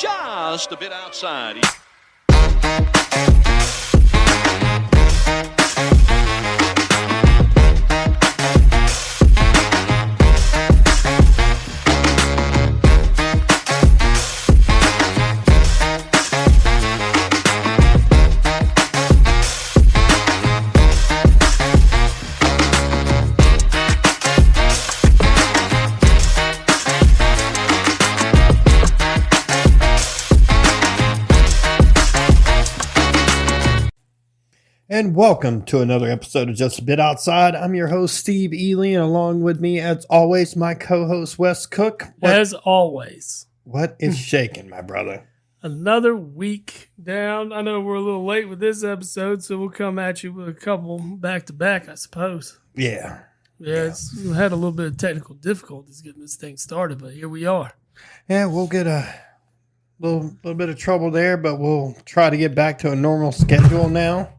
just a bit outside. And welcome to another episode of Just a Bit Outside. I'm your host, Steve Ely, and along with me, as always, my co-host, Wes Cook. As always. What is shaking, my brother? Another week down. I know we're a little late with this episode, so we'll come at you with a couple back-to-back, I suppose. Yeah. It's we had a little bit of technical difficulties getting this thing started, but here we are. Yeah, we'll get a little bit of trouble there, but we'll try to get back to a normal schedule now.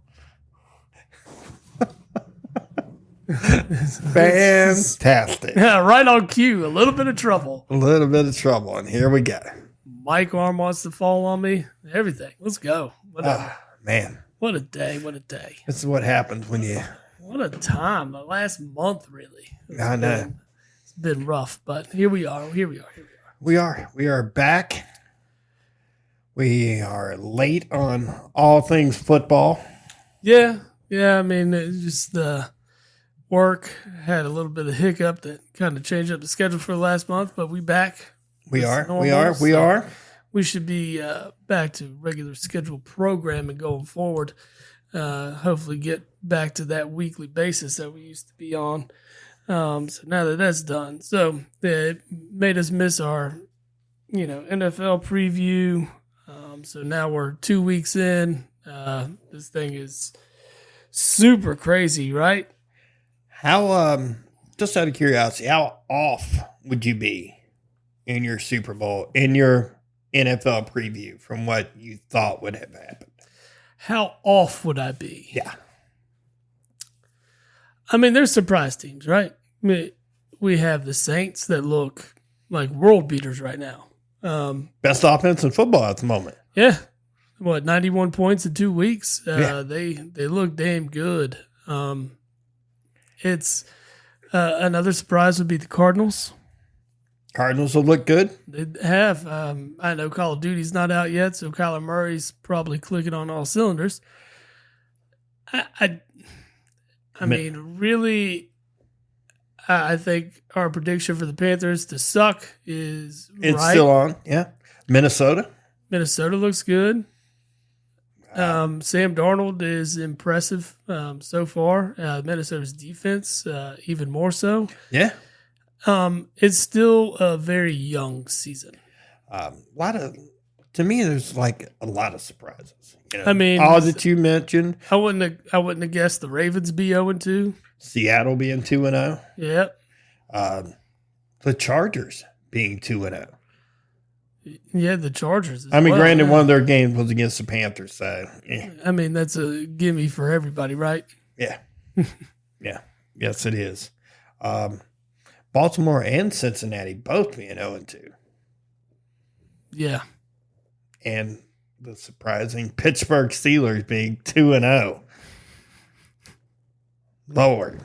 Fantastic. Yeah, right on cue. A little bit of trouble. A little bit of trouble, and here we go. Mike arm wants to fall on me. Everything. Let's go. Man. What a day. What a day. This is what happens when you... What a time. The last month, really. I know. It's been rough, but here we are. We are back. We are late on all things football. Yeah. I mean, it's just work had a little bit of hiccup that kind of changed up the schedule for the last month, but we back. We are. We should be back to regular scheduled programming going forward. Hopefully get back to that weekly basis that we used to be on. So now that that's done, so it made us miss our, NFL preview. So now we're 2 weeks in. This thing is super crazy, right? How, just out of curiosity, how off would you be in your Super Bowl, in your NFL preview from what you thought would have happened? How off would I be? Yeah. I mean, there's surprise teams, right? I mean, we have the Saints that look like world beaters right now. Best offense in football at the moment. Yeah. 91 points in 2 weeks? Yeah. They look damn good. It's another surprise would be the Cardinals. Cardinals will look good. They have. I know Call of Duty's not out yet, so Kyler Murray's probably clicking on all cylinders. I mean, really, I think our prediction for the Panthers to suck is It's right. still on. Yeah. Minnesota looks good. Sam Darnold is impressive so far. Minnesota's defense, even more so. Yeah. It's still a very young season. To me, there's like a lot of surprises. I mean, all that you mentioned. I wouldn't have guessed the Ravens be 0-2. Seattle being 2-0. Yep. The Chargers being 2-0. Yeah, the Chargers. Granted, one of their games was against the Panthers, so yeah. I mean, that's a gimme for everybody, right? Yeah. Yeah. Yes, it is. Baltimore and Cincinnati both being 0-2. Yeah. And the surprising Pittsburgh Steelers being 2-0. Lord.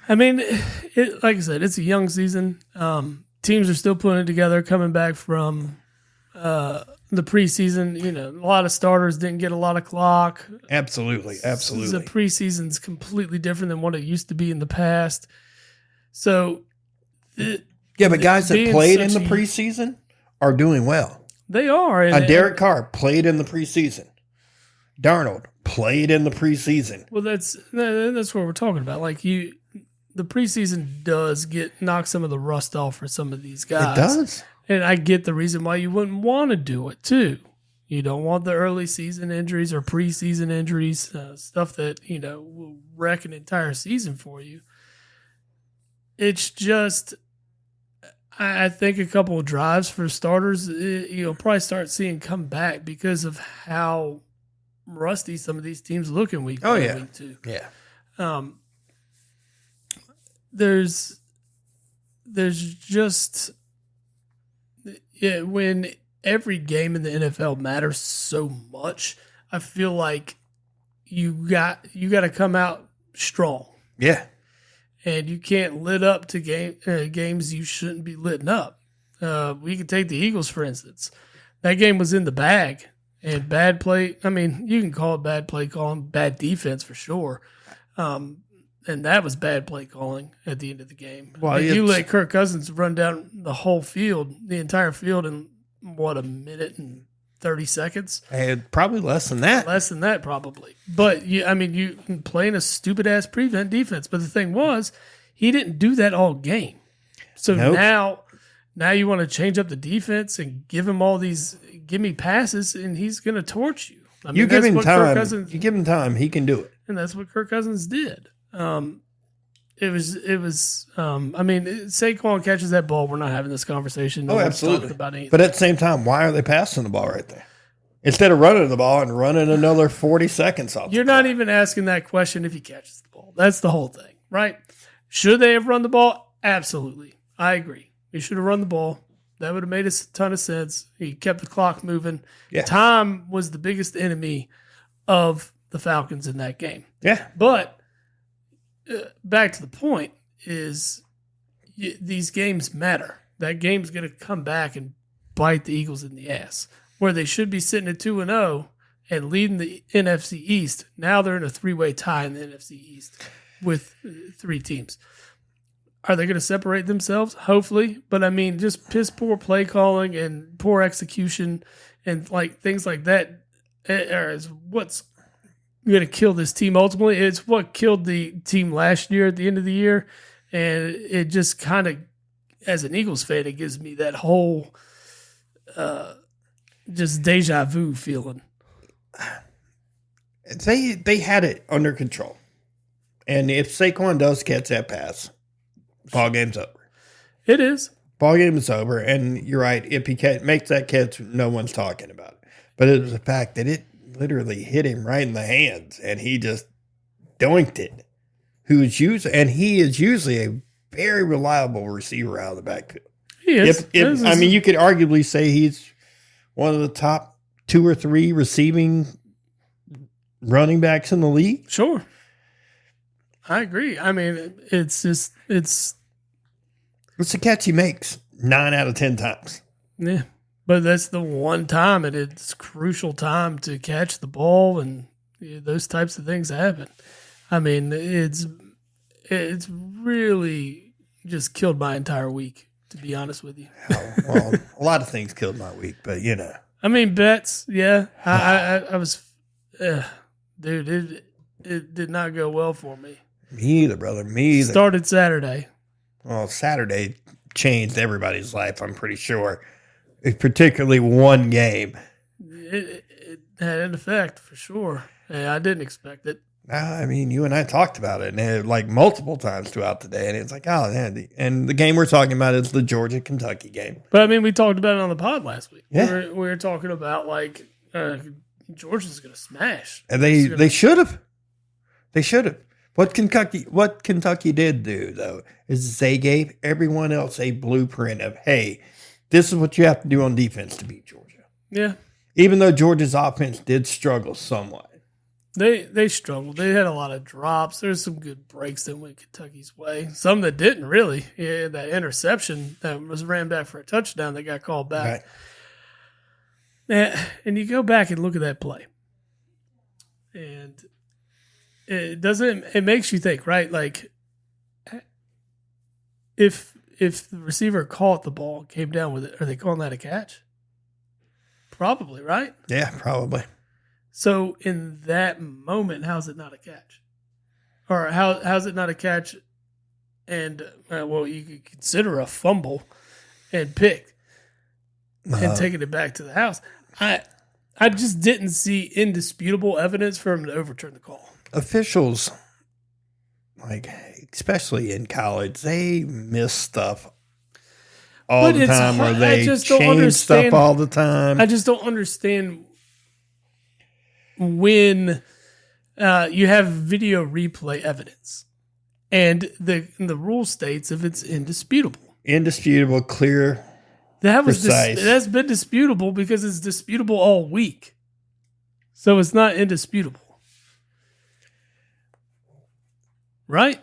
I mean, like I said, it's a young season. Teams are still putting it together, coming back from the preseason. A lot of starters didn't get a lot of clock. Absolutely. The preseason's completely different than what it used to be in the past. So, but guys that played in the preseason are doing well. They are. Derek Carr played in the preseason. Darnold played in the preseason. Well, that's what we're talking about. Like the preseason does knock some of the rust off for some of these guys. It does. And I get the reason why you wouldn't want to do it too. You don't want the early season injuries or preseason injuries, stuff that, will wreck an entire season for you. It's just, I think a couple of drives for starters, you'll probably start seeing come back because of how rusty some of these teams look in week 2. Yeah. There's just when every game in the NFL matters so much. I feel like you got to come out strong. Yeah. And you can't lit up to games you shouldn't be litting up. We could take the Eagles, for instance. That game was in the bag. And bad play, I mean, you can call it bad play calling, bad defense for sure. And that was bad play calling at the end of the game. Well, you let Kirk Cousins run down the whole field, the entire field in, a minute and 30 seconds? Probably less than that. Less than that, probably. But, you playing a stupid-ass prevent defense. But the thing was, he didn't do that all game. So now you want to change up the defense and give him all these gimme passes, and he's going to torch you. I mean, you give him time. Cousins, you give him time, he can do it. And that's what Kirk Cousins did. It was. I mean, Saquon catches that ball. We're not having this conversation. No one's absolutely. Talking about anything. But at the same time, why are they passing the ball right there? Instead of running the ball and running another 40 seconds off. You're not even asking that question if he catches the ball. That's the whole thing, right? Should they have run the ball? Absolutely. I agree. He should have run the ball. That would have made a ton of sense. He kept the clock moving. Yeah. Time was the biggest enemy of the Falcons in that game. Yeah. But back to the point is these games matter. That game's going to come back and bite the Eagles in the ass. Where they should be sitting at 2-0 and leading the NFC East. Now they're in a three-way tie in the NFC East with three teams. Are they going to separate themselves? Hopefully. But, I mean, just piss poor play calling and poor execution and like things like that is what's going to kill this team ultimately. It's what killed the team last year at the end of the year. And it just kind of, as an Eagles fan, it gives me that whole just deja vu feeling. They had it under control. And if Saquon does catch that pass, ball game's over. It is. Ball game is over. And you're right. If he makes that catch, no one's talking about it. But it was the fact that it literally hit him right in the hands. And he just doinked it. He is usually a very reliable receiver out of the backfield. He is. I mean, you could arguably say he's one of the top 2 or 3 receiving running backs in the league. Sure. I agree. I mean, it's the catch he makes 9 out of 10 times. Yeah. But that's the one time, and it's crucial time to catch the ball, and those types of things happen. I mean, it's really just killed my entire week, to be honest with you. Well, a lot of things killed my week, but you know. I mean, bets, yeah. I was, dude, it did not go well for me. Me either, brother. Me either. Started Saturday. Well, Saturday changed everybody's life, I'm pretty sure. Particularly one game. It had an effect for sure. Yeah, I didn't expect it. I mean, you and I talked about it, and like multiple times throughout the day, and it's like, oh, man. And the game we're talking about is the Georgia-Kentucky game. But, I mean, we talked about it on the pod last week. Yeah. We were talking about, like, Georgia's going to smash. And they should have. They should have. What Kentucky did do, though, is they gave everyone else a blueprint of, hey, this is what you have to do on defense to beat Georgia. Yeah. Even though Georgia's offense did struggle somewhat. They struggled. They had a lot of drops. There's some good breaks that went Kentucky's way. Some that didn't really. Yeah, that interception that was ran back for a touchdown that got called back. Right. And you go back and look at that play. And it makes you think, right? Like, if the receiver caught the ball, came down with it, are they calling that a catch? Probably, right? Yeah, probably. So in that moment, how's it not a catch? Or how's it not a catch? And you could consider a fumble and pick and taking it back to the house. I just didn't see indisputable evidence for him to overturn the call. Officials, like especially in college, they miss stuff all the time, or they change stuff all the time. I just don't understand when you have video replay evidence, and the rule states if it's indisputable, clear precise. That's been disputable because it's disputable all week. So it's not indisputable. Right?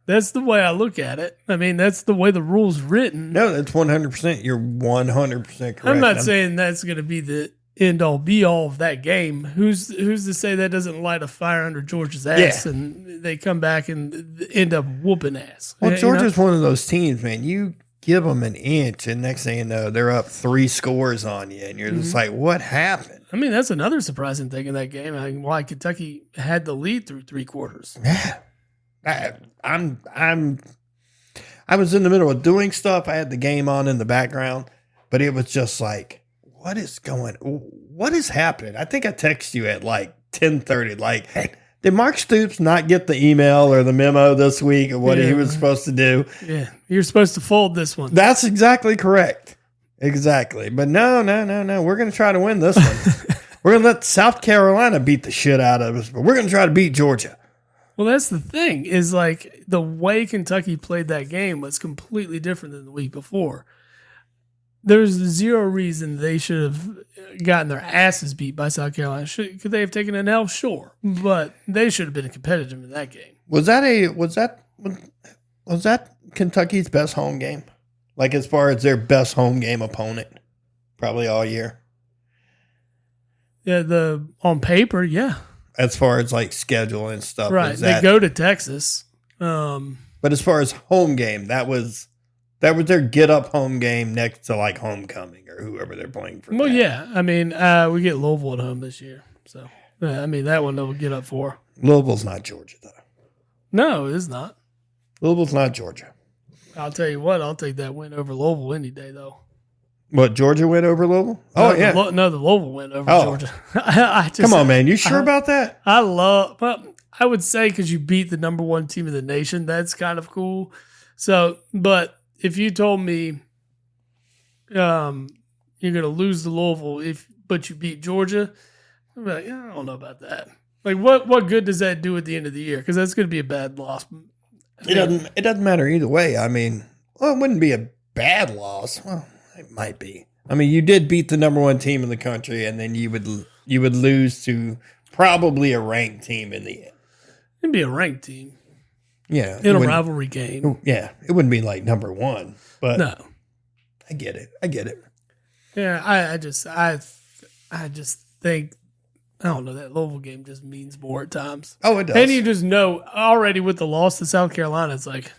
That's the way I look at it. I mean, that's the way the rule's written. No, that's 100%. You're 100% correct. I'm not saying that's going to be the end all be all of that game. Who's to say that doesn't light a fire under Georgia's ass and they come back and end up whooping ass? Well, Georgia's one of those teams, man. You give them an inch, and next thing you know, they're up 3 scores on you, and you're just like, what happened? I mean, that's another surprising thing in that game. I mean, why Kentucky had the lead through 3 quarters. Yeah. I was in the middle of doing stuff. I had the game on in the background, but it was just like, what is happening? I think I texted you at like 10:30. Like, hey, did Mark Stoops not get the email or the memo this week of what he was supposed to do? Yeah, you're supposed to fold this one. That's exactly correct. Exactly. But no. We're going to try to win this one. We're going to let South Carolina beat the shit out of us, but we're going to try to beat Georgia. Well, that's the thing, is like the way Kentucky played that game was completely different than the week before. There's zero reason they should have gotten their asses beat by South Carolina. Could they have taken an L? Sure. But they should have been competitive in that game. Was that Kentucky's best home game? Like, as far as their best home game opponent, probably all year. Yeah, on paper, yeah. As far as like schedule and stuff, right? They go to Texas, but as far as home game, that was their get up home game next to like homecoming or whoever they're playing for. Well, yeah, I mean, we get Louisville at home this year, so I mean that one they'll get up for. Louisville's not Georgia though. No, it is not. Louisville's not Georgia. I'll tell you what, I'll take that win over Louisville any day, though. What, Georgia went over Louisville? Oh, yeah. The Louisville went over Georgia. Come on, man. You sure about that? I would say because you beat the number 1 team in the nation, that's kind of cool. So, but if you told me you're going to lose to Louisville, but you beat Georgia, I'd be like, yeah, I don't know about that. Like, what good does that do at the end of the year? Because that's going to be a bad loss. It doesn't matter either way. I mean, well, it wouldn't be a bad loss. Well, it might be. I mean, you did beat the number 1 team in the country, and then you would lose to probably a ranked team in the end. It'd be a ranked team. Yeah. In a rivalry game. Yeah. It wouldn't be like number 1, but no. I get it. Yeah, I just think, I don't know, that Louisville game just means more at times. Oh, it does. And you just know already with the loss to South Carolina, it's like,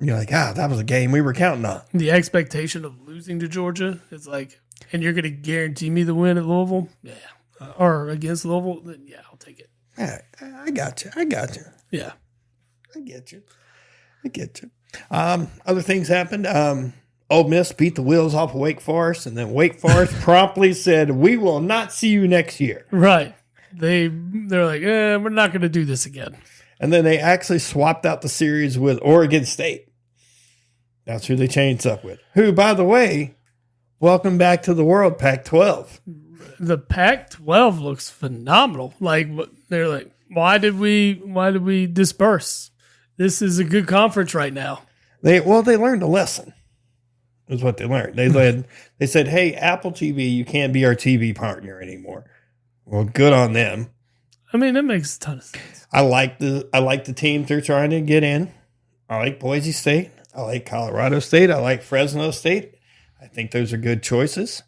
you're like, that was a game we were counting on. The expectation of losing to Georgia is like, and you're going to guarantee me the win at Louisville? Yeah. Or against Louisville? Then yeah, I'll take it. Yeah, I got you. Yeah. I get you. Other things happened. Ole Miss beat the wheels off of Wake Forest, and then Wake Forest promptly said, we will not see you next year. Right. They're like, we're not going to do this again. And then they actually swapped out the series with Oregon State. That's who they changed up with. Who, by the way, welcome back to the world, Pac-12. The Pac-12 looks phenomenal. Like, they're like, why did we disperse? This is a good conference right now. They learned a lesson. Is what they learned. They said, hey, Apple TV, you can't be our TV partner anymore. Well, good on them. I mean, that makes a ton of sense. I like the teams they're trying to get in. I like Boise State. I like Colorado State. I like Fresno State. I think those are good choices.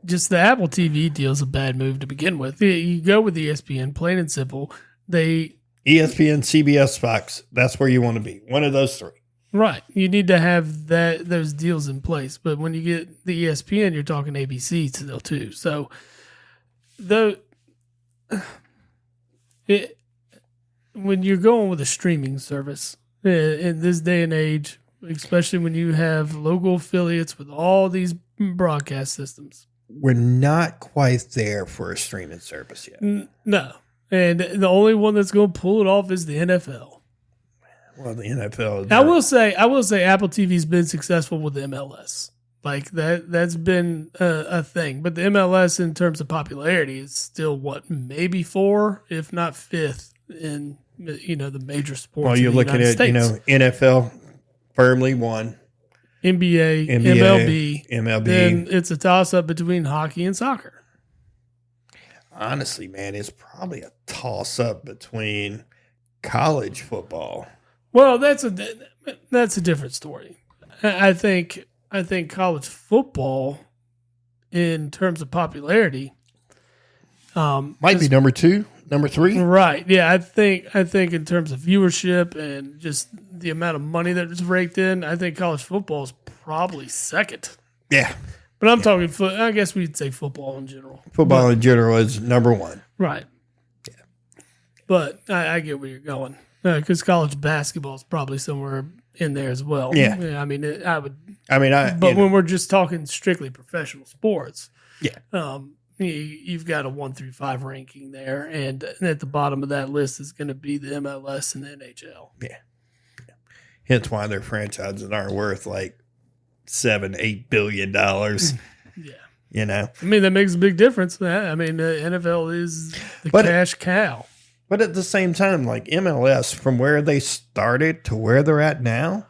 Just the Apple TV deal is a bad move to begin with. You go with ESPN, plain and simple. ESPN, CBS, Fox. That's where you want to be. One of those 3. Right. You need to have those deals in place. But when you get the ESPN, you're talking ABC still too. So when you're going with a streaming service in this day and age, especially when you have local affiliates with all these broadcast systems, we're not quite there for a streaming service yet. No. And the only one that's going to pull it off is the NFL. Well, the NFL. I will say Apple TV's been successful with the MLS. Like that's been a thing. But the MLS in terms of popularity is still maybe 4, if not 5th in the major sports. Well, you're looking at States. NFL firmly one. NBA, NBA, MLB. MLB. Then it's a toss-up between hockey and soccer. Honestly, man, it's probably a toss-up between college football. Well, that's a different story. I think college football, in terms of popularity, might be number 2, number 3. right? Yeah, I think in terms of viewership and just the amount of money that is raked in, I think college football is probably second. Yeah, But I'm talking. I guess we'd say football in general. football in general is number 1. Right. Yeah. But I get where you're going because college basketball is probably somewhere in there as well. Yeah. I mean, I would. But when we're just talking strictly professional sports, yeah, you've got a 1 through 5 ranking there, and at the bottom of that list is going to be the MLS and the NHL. Yeah. Hence why their franchises are worth like $7-8 billion. Yeah. You know, I mean, that makes a big difference. I mean, the NFL is the cash cow. But at the same time, like MLS, from where they started to where they're at now,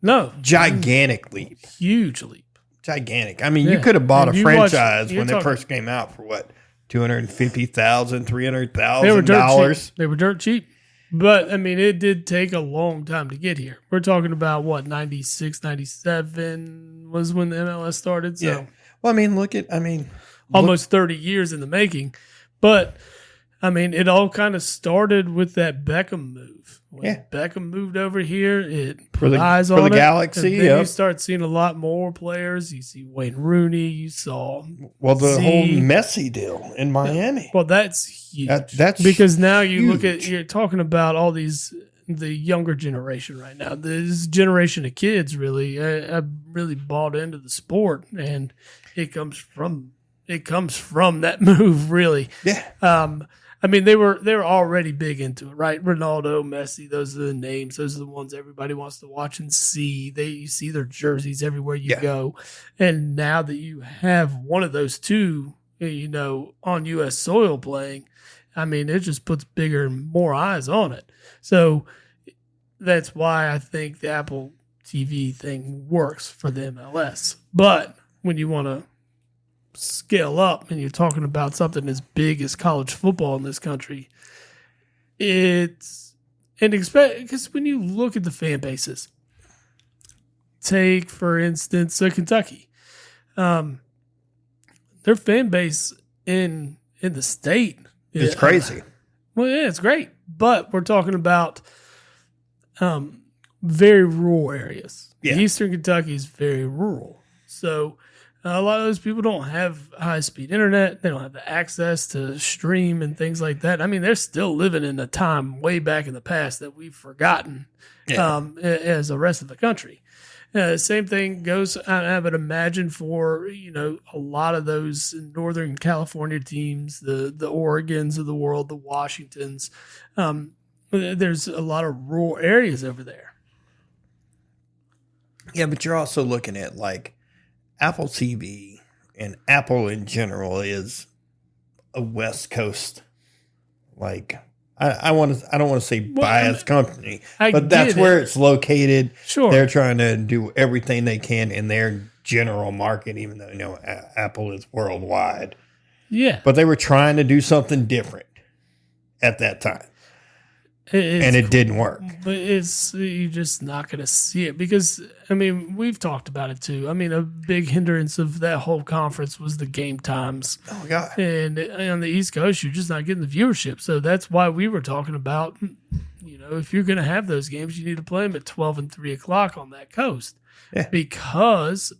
no, gigantic leap. Huge leap. Gigantic. I mean, you could have bought a franchise when they first came out for what, $250,000, $300,000. They were dirt cheap. But, I mean, it did take a long time to get here. We're talking about, 96, 97 was when the MLS started. So, yeah. Well, almost 30 years in the making. But, I mean, it all kind of started with that Beckham move. When Beckham moved over here, it put eyes on it. For the Galaxy, and then you start seeing a lot more players. You see Wayne Rooney. You saw the whole Messi deal in Miami. Well, that's huge. That's because now you huge. you're talking about all the younger generation right now. This generation of kids really have really bought into the sport, and it comes from that move, really. Yeah. I mean, they were already big into it, right? Ronaldo, Messi, those are the names. Those are the ones everybody wants to watch and see. You see their jerseys everywhere you go. And now that you have one of those two, on U.S. soil playing, I mean, it just puts bigger and more eyes on it. So that's why I think the Apple TV thing works for the MLS. But when you want to scale up and you're talking about something as big as college football in this country, because when you look at the fan bases, take for instance Kentucky, their fan base in the state is crazy. Well, yeah, it's great, but we're talking about very rural areas. Eastern Kentucky is very rural, so a lot of those people don't have high-speed internet. They don't have the access to stream and things like that. I mean, they're still living in a time way back in the past that we've forgotten as the rest of the country. Same thing goes, I would imagine, for a lot of those Northern California teams, the Oregons of the world, the Washingtons. There's a lot of rural areas over there. Yeah, but you're also looking at like Apple TV and Apple in general is a West Coast, like I don't want to say biased company, but that's where it's located. Sure, they're trying to do everything they can in their general market, even though Apple is worldwide. Yeah, but they were trying to do something different at that time. And it didn't work. But you're just not going to see it because, I mean, we've talked about it too. I mean, a big hindrance of that whole conference was the game times. Oh, God. And on the East Coast, you're just not getting the viewership. So that's why we were talking about, if you're going to have those games, you need to play them at 12 and 3 o'clock on that coast. Yeah. Because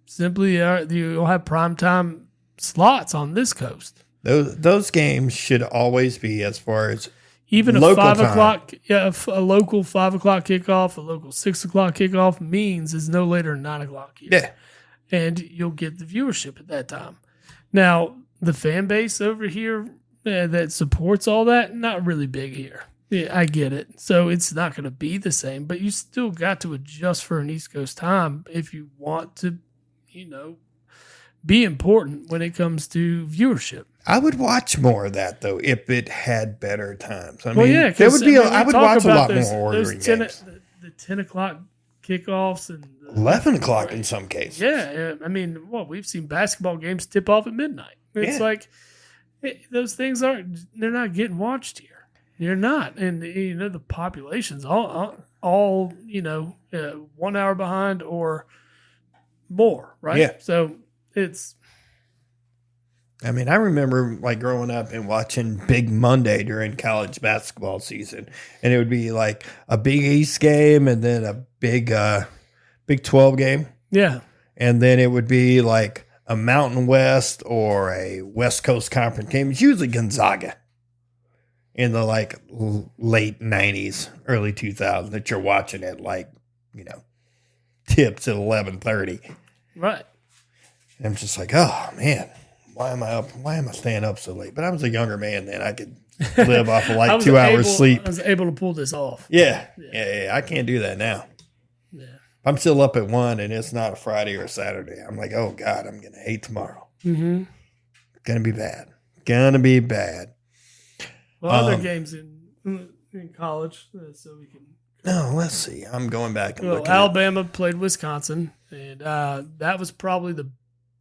simply you'll have primetime slots on this coast. Those games should always be, as far as even a local 5 time. o'clock, a local 5 o'clock kickoff, a local 6 o'clock kickoff means it's no later than 9 o'clock here. Yeah. And you'll get the viewership at that time. Now, the fan base over here that supports all that, not really big here. Yeah, I get it. So it's not going to be the same, but you still got to adjust for an East Coast time if you want to, be important when it comes to viewership. I would watch more of that though if it had better times. I there would be. I would watch a lot more ordering games. The the 10 o'clock kickoffs and 11 o'clock in some cases. Yeah, I mean, we've seen basketball games tip off at midnight. It's like those things they're not getting watched here. You're not, and the population's all 1 hour behind or more, right? Yeah. So it's. I mean, I remember like growing up and watching Big Monday during college basketball season, and it would be like a Big East game and then a Big 12 game. Yeah. And then it would be like a Mountain West or a West Coast Conference game. It's usually Gonzaga in the like late 90s, early 2000s that you're watching it like, tips at 11:30. Right. And I'm just like, oh man, why am I up? Why am I staying up so late? But I was a younger man then. I could live off of like 2 hours sleep. I was able to pull this off. Yeah. I can't do that now. Yeah. I'm still up at 1 and it's not a Friday or a Saturday. I'm like, oh God, I'm going to hate tomorrow. Mm-hmm. Going to be bad. Going to be bad. Well, other games in college, so we can. No, let's see. I'm going back and looking. Alabama played Wisconsin, and that was probably the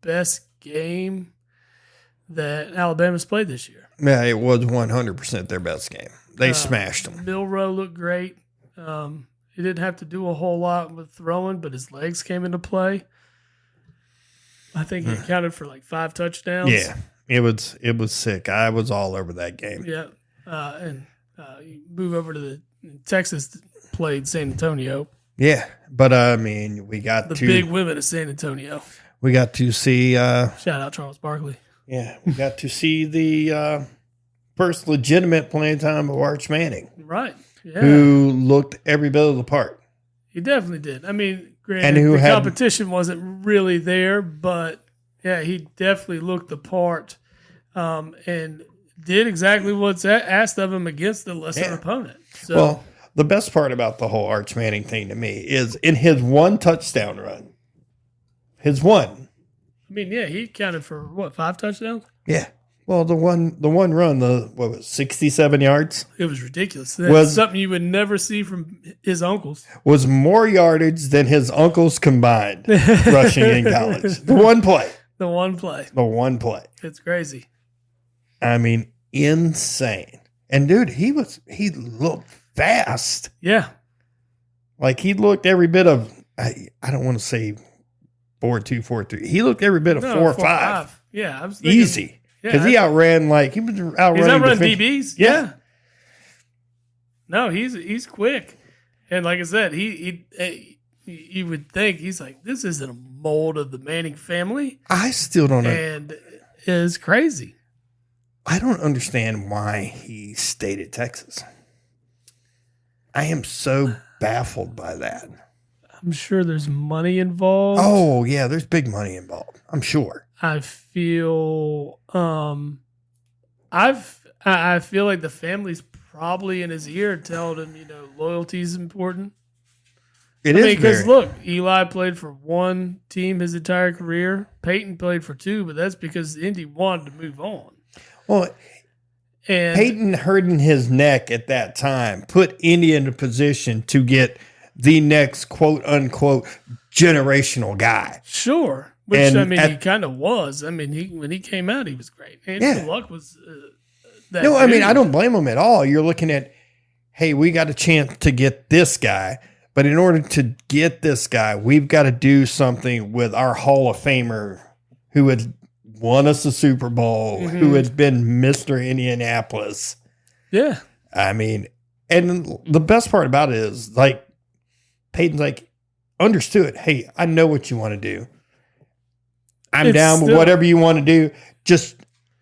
best game that Alabama's played this year. Yeah, it was 100% their best game. They smashed them. Milroe looked great. He didn't have to do a whole lot with throwing, but his legs came into play. I think he accounted for like 5 touchdowns. Yeah, it was sick. I was all over that game. Yeah, and you move over to Texas played San Antonio. Yeah, but I mean, we got the big women of San Antonio. We got to see. Shout out Charles Barkley. Yeah, we got to see the first legitimate playing time of Arch Manning. Right. Yeah. Who looked every bit of the part. He definitely did. I mean, granted, the competition wasn't really there, but yeah, he definitely looked the part and did exactly what's asked of him against the lesser opponent. So, well, the best part about the whole Arch Manning thing to me is in his one touchdown run, his one. I mean, yeah, he counted for 5 touchdowns? Yeah. Well, the one run, what was it, 67 yards? It was ridiculous. That's something you would never see from his uncles. Was more yardage than his uncles combined rushing in college. The one play. The one play. The one play. It's crazy. I mean, insane. And dude, he looked fast. Yeah. Like he looked every bit of, I don't want to say 4.2, 4.3. He looked every bit of 4.5. Yeah. I was thinking, easy. Because he outrran he was outrunning DBs. Yeah. No, he's quick. And like I said, you would think he's like, this isn't a mold of the Manning family. I still don't know. And it's crazy. I don't understand why he stayed at Texas. I am so baffled by that. I'm sure there's money involved. Oh, yeah, there's big money involved. I'm sure. I feel I feel like the family's probably in his ear telling him, loyalty is important. It is because look, Eli played for one team his entire career. Peyton played for 2, but that's because Indy wanted to move on. Well, and Peyton hurting his neck at that time put Indy in a position to get the next quote unquote generational guy. Sure. Which, he kind of was. I mean, when he came out, he was great. Andrew Luck was that. No, I mean, I don't blame him at all. You're looking at, hey, we got a chance to get this guy. But in order to get this guy, we've got to do something with our Hall of Famer who had won us a Super Bowl, who has been Mr. Indianapolis. Yeah. I mean, and the best part about it is, like, Peyton's like, understood. Hey, I know what you want to do. I'm down with whatever you want to do. Just,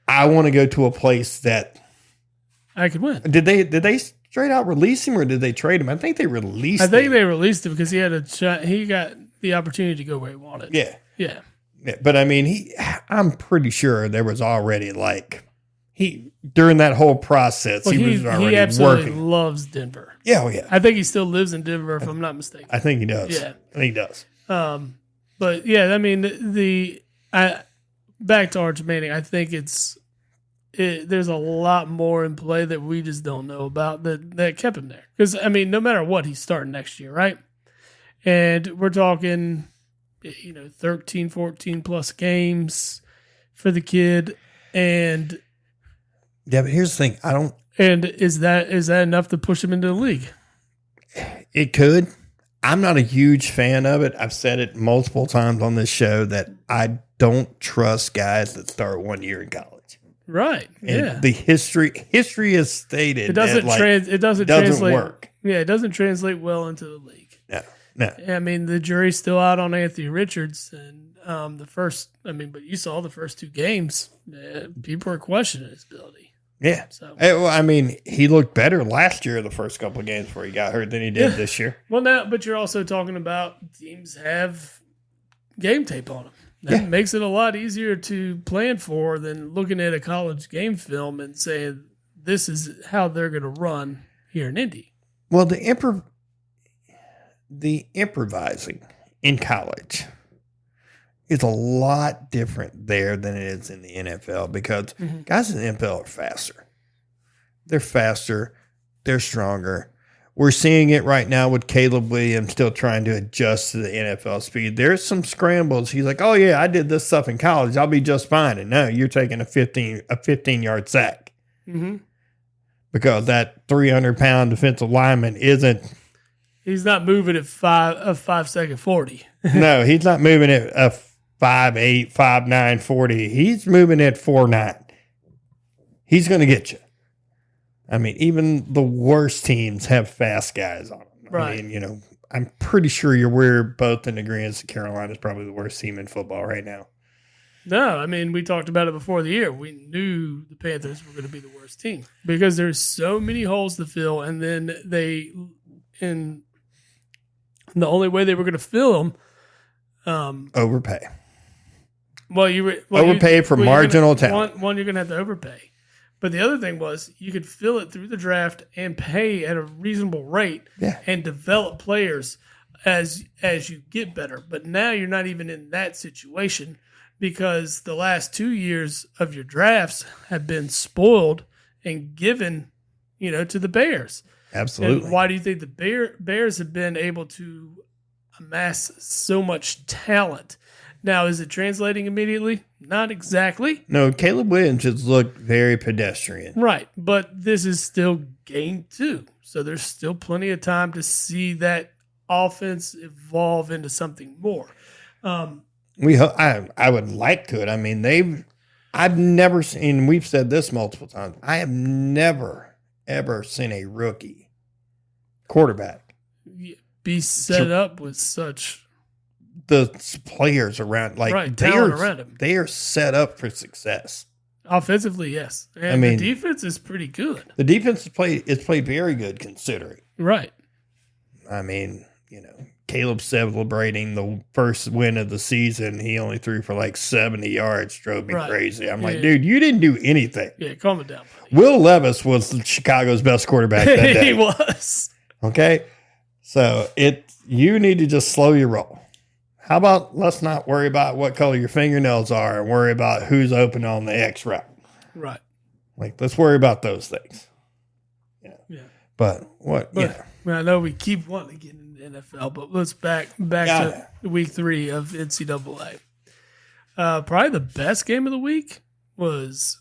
I want to go to a place that I could win. Did they straight out release him or did they trade him? I think they released him. They released him because he had a shot. He got the opportunity to go where he wanted. Yeah. Yeah. But I mean, I'm pretty sure there was already during that whole process, he was already he absolutely working. Loves Denver. Yeah, oh yeah. I think he still lives in Denver, if I'm not mistaken. I think he does. Yeah, I think he does. But yeah, I mean, back to Arch Manning, I think it's there's a lot more in play that we just don't know about that kept him there. Because, I mean, no matter what, he's starting next year, right? And we're talking, 13, 14 plus games for the kid. And yeah, but here's the thing. And is that enough to push him into the league? It could. I'm not a huge fan of it. I've said it multiple times on this show that I don't trust guys that start 1 year in college. Right. And yeah. the history has stated it doesn't translate work. Yeah, it doesn't translate well into the league. No. I mean, the jury's still out on Anthony Richards, and but you saw the first 2 games. People are questioning his ability. Yeah. So, he looked better last year in the first couple of games before he got hurt than he did this year. Well, but you're also talking about teams have game tape on them. That makes it a lot easier to plan for than looking at a college game film and saying this is how they're going to run here in Indy. Well, the improvising in college is a lot different there than it is in the NFL because guys in the NFL are faster. They're faster. They're stronger. We're seeing it right now with Caleb Williams still trying to adjust to the NFL speed. There's some scrambles. He's like, oh, yeah, I did this stuff in college. I'll be just fine. And no, you're taking a 15-yard sack because that 300-pound defensive lineman isn't. He's not moving at 5-second 40. No, he's not moving at a 5'8", 5'9", 40. He's moving at 4'9". He's going to get you. I mean, even the worst teams have fast guys on them. Right. I mean, I'm pretty sure we're both in agreement that Carolina's probably the worst team in football right now. No, I mean, we talked about it before the year. We knew the Panthers were going to be the worst team because there's so many holes to fill, and then the only way they were going to fill them, overpay. Overpay for marginal talent. One, you're going to have to overpay. But the other thing was you could fill it through the draft and pay at a reasonable rate and develop players as you get better. But now you're not even in that situation because the last 2 years of your drafts have been spoiled and given, to the Bears. Absolutely. And why do you think the Bears have been able to amass so much talent? Now, is it translating immediately? Not exactly. No, Caleb Williams just looked very pedestrian. Right, but this is still game 2. So there's still plenty of time to see that offense evolve into something more. I would like to it. I mean, I've never seen, we've said this multiple times, I have never, ever seen a rookie quarterback be set up with such the players around, talent around him. They are set up for success. Offensively, yes. And the defense is pretty good. The defense is played very good considering. Right. I mean, Caleb celebrating the first win of the season. He only threw for 70 yards, drove me crazy. I'm like, dude, you didn't do anything. Yeah, calm it down, buddy. Will Levis was Chicago's best quarterback that day. He was. Okay? So you need to just slow your roll. How about let's not worry about what color your fingernails are and worry about who's open on the X route. Right. Let's worry about those things. Yeah. But what? I know we keep wanting to get into the NFL, but let's back to week 3 of NCAA. Probably the best game of the week was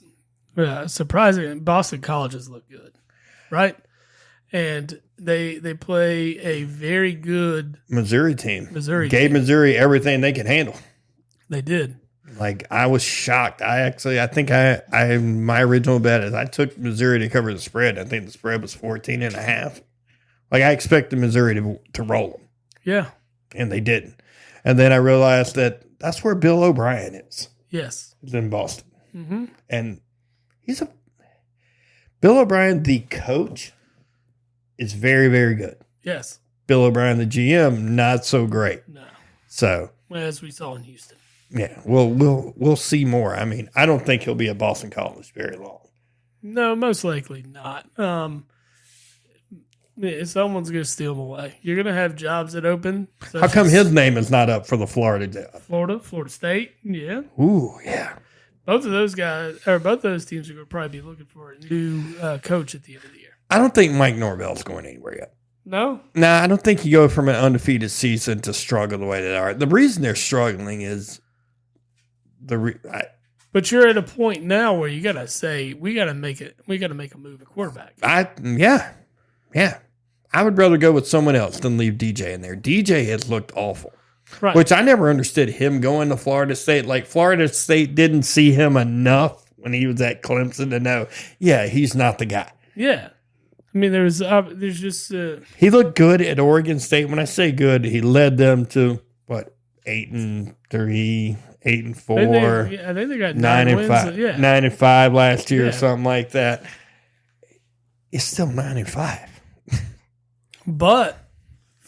surprising. Boston Colleges look good, right? And they play a very good Missouri team. Gave Missouri everything they could handle. They did. I was shocked. I think my original bet is I took Missouri to cover the spread. I think the spread was 14.5. I expected Missouri to roll them. Yeah. And they didn't. And then I realized that's where Bill O'Brien is. Yes. He's in Boston. Mm-hmm. And Bill O'Brien, the coach, is very, very good. Yes. Bill O'Brien, the GM, not so great. No. So, as we saw in Houston. Yeah, we'll see more. I mean, I don't think he'll be at Boston College very long. No, most likely not. Someone's going to steal him away. You're going to have jobs that open. How come his name is not up for the Florida job? Florida State, yeah. Ooh, yeah. Both of those guys, or both of those teams, are going to probably be looking for a new coach at the end of the year. I don't think Mike Norvell's going anywhere yet. No? Nah, I don't think you go from an undefeated season to struggle the way they are. The reason they're struggling is But you're at a point now where you got to say, we got to make a move at quarterback. Yeah. I would rather go with someone else than leave DJ in there. DJ has looked awful. Right. Which I never understood him going to Florida State. Like, Florida State didn't see him enough when he was at Clemson to know, yeah, he's not the guy. Yeah. I mean, there's just he looked good at Oregon State. When I say good, he led them to, 8-3, 8-4. I think they got 9 and wins. 5. Yeah. 9 and 5 last year Yeah. or something like that. It's still 9 and 5. But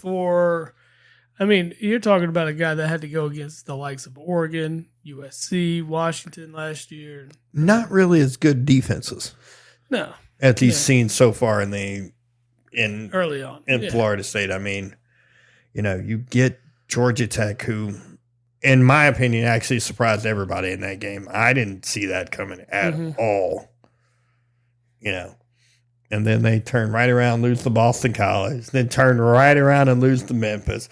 you're talking about a guy that had to go against the likes of Oregon, USC, Washington last year. Not really as good defenses No, as he's seen so far in early on in Florida State. I mean, you get Georgia Tech, who, in my opinion, actually surprised everybody in that game. I didn't see that coming at all. And then they turn right around, lose to Boston College, then turn right around and lose to Memphis.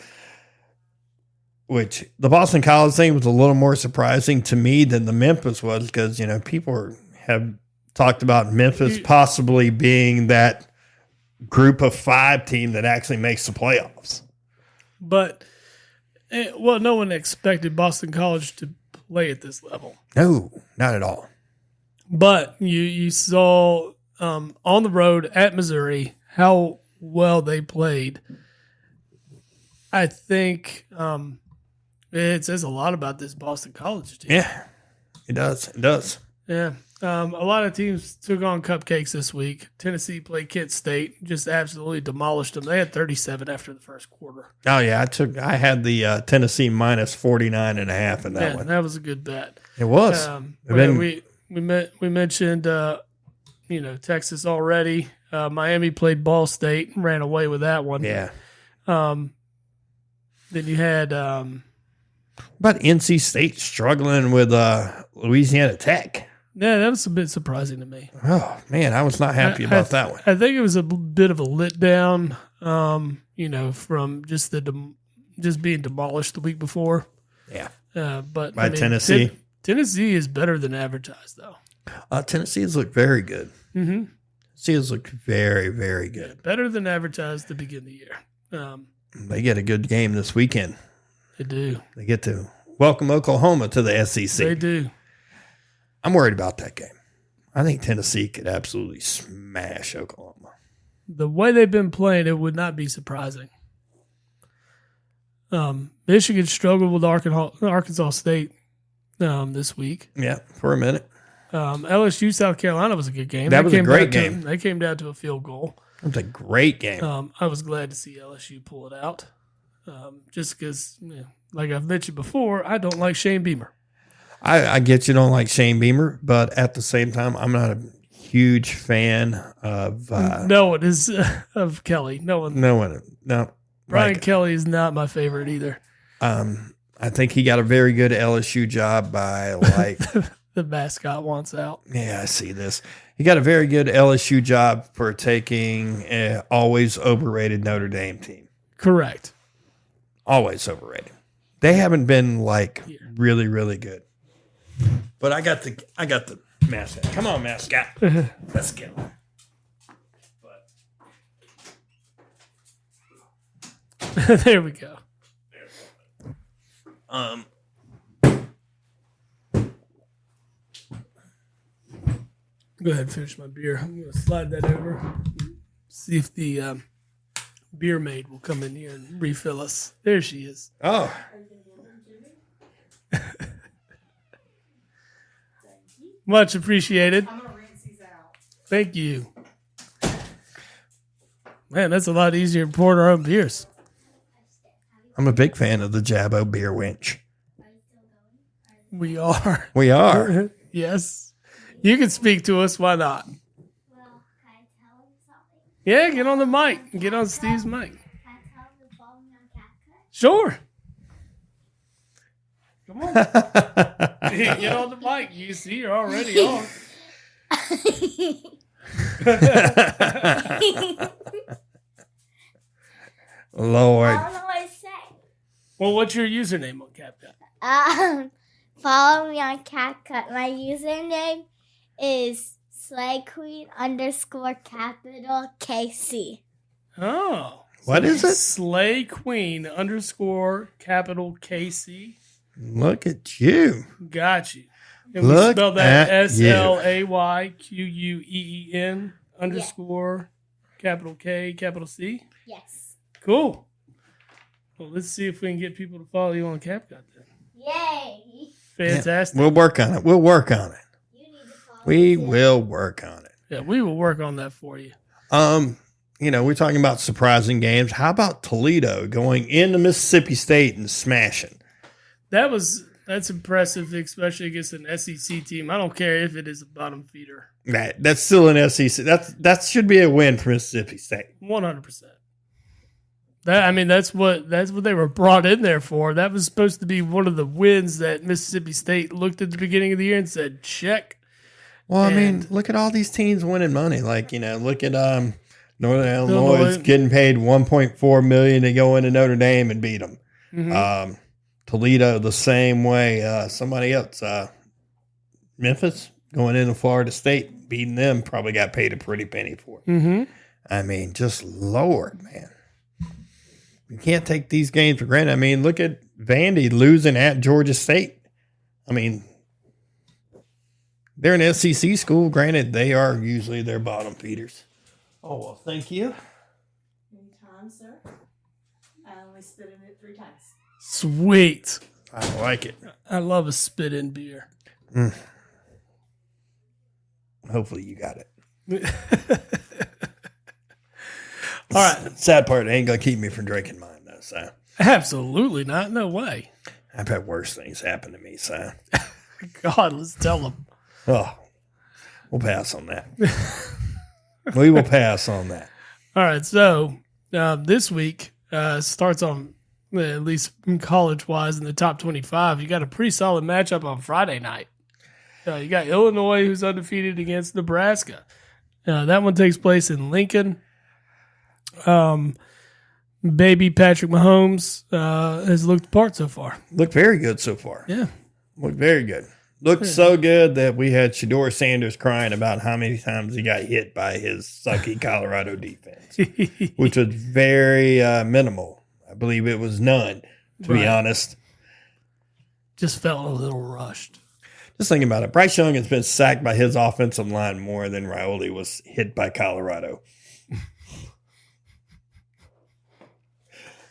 Which the Boston College thing was a little more surprising to me than the Memphis was, because people have talked about Memphis possibly being that group of 5 team that actually makes the playoffs. But no one expected Boston College to play at this level. No, not at all. But you saw on the road at Missouri how well they played. I think it says a lot about this Boston College team. Yeah, it does. It does. Yeah. A lot of teams took on cupcakes this week. Tennessee played Kent State, just absolutely demolished them. They had 37 after the first quarter. Oh, yeah. I had the Tennessee minus 49.5 in that one. That was a good bet. It was. We mentioned Texas already. Miami played Ball State and ran away with that one. Yeah. Then you had but NC State struggling with Louisiana Tech. Yeah, that was a bit surprising to me. Oh, man, I was not happy about that one. I think it was a bit of a letdown, from just just being demolished the week before. Yeah. But by Tennessee. Tennessee is better than advertised, though. Tennessee has looked very good. Mm-hmm. Tennessee has looked very, very good. Yeah, better than advertised to begin the year. They get a good game this weekend. They do. They get to welcome Oklahoma to the SEC. They do. I'm worried about that game. I think Tennessee could absolutely smash Oklahoma. The way they've been playing, it would not be surprising. Michigan struggled with Arkansas State this week. Yeah, for a minute. LSU South Carolina was a good game. That was a great game. They came down to a field goal. It was a great game. I was glad to see LSU pull it out. Just because, like I've mentioned before, I don't like Shane Beamer. I get you don't like Shane Beamer, but at the same time, I'm not a huge fan of no one is of Kelly. No. Brian Kelly is not my favorite either. I think he got a very good LSU job by the mascot wants out. Yeah, I see this. He got a very good LSU job for taking an always overrated Notre Dame team. Correct. Always overrated. They haven't been really, really good. But I got the mascot. Come on, mascot. Let's go. There we go. Go ahead and finish my beer. I'm going to slide that over. See if the beer maid will come in here and refill us. There she is. Oh. Much appreciated. I'm going to rinse these out. Thank you. Man, that's a lot easier to pour our own beers. I'm a big fan of the Jabbo Beer Winch. We are. We are. Yes. You can speak to us. Why not? Well, can I tell him something? Yeah, get on the mic. Get on Steve's mic. Can I tell him to follow me on CapCut? Sure. Come on. Get on the mic. You see, you're already on. Lord. I don't know what to say. Well, what's your username on CapCut? Follow me on CapCut. My username is SlayQueen_capital KC. Oh. What is it? Slay Queen _capital KC. Look at you. Got you. And we Look spell that at you. SLAYQUEEN _ capital K, capital C. Yes. Cool. Well, let's see if we can get people to follow you on CapCut then. Yay. Fantastic. We'll work on it. We'll work on it. You need to follow We me too. will work on it. Yeah, we will work on that for you. We're talking about surprising games. How about Toledo going into Mississippi State and smashing? That's impressive, especially against an SEC team. I don't care if it is a bottom feeder. That's still an SEC. That should be a win for Mississippi State. 100%. That's what they were brought in there for. That was supposed to be one of the wins that Mississippi State looked at the beginning of the year and said, check. Well, And- look at all these teams winning money. Look at Northern Illinois is getting paid $1.4 million to go into Notre Dame and beat them. Mhm. Toledo the same way. Somebody else, Memphis going into Florida State, beating them, probably got paid a pretty penny for it. Mm-hmm. Just Lord, man. You can't take these games for granted. Look at Vandy losing at Georgia State. They're an SEC school. Granted, they are usually their bottom feeders. Oh, well, thank you. Anytime, sir. I only spit in it 3 times. Sweet. I like it. I love a spit in beer. Hopefully you got it. All right. Sad part, it ain't going to keep me from drinking mine, though, so. Absolutely not. No way. I've had worse things happen to me, so. God, let's tell them. Oh, we'll pass on that. We will pass on that. All right. So this week starts on, at least college-wise, in the top 25. You got a pretty solid matchup on Friday night. You got Illinois, who's undefeated against Nebraska. That one takes place in Lincoln. Baby Patrick Mahomes has looked the part so far. Looked very good so far. Yeah. Looked very good. Looked so good that we had Shador Sanders crying about how many times he got hit by his sucky Colorado defense, which was very minimal. I believe it was none, to be Right. honest. Just felt a little rushed. Just thinking about it. Bryce Young has been sacked by his offensive line more than Raiola was hit by Colorado.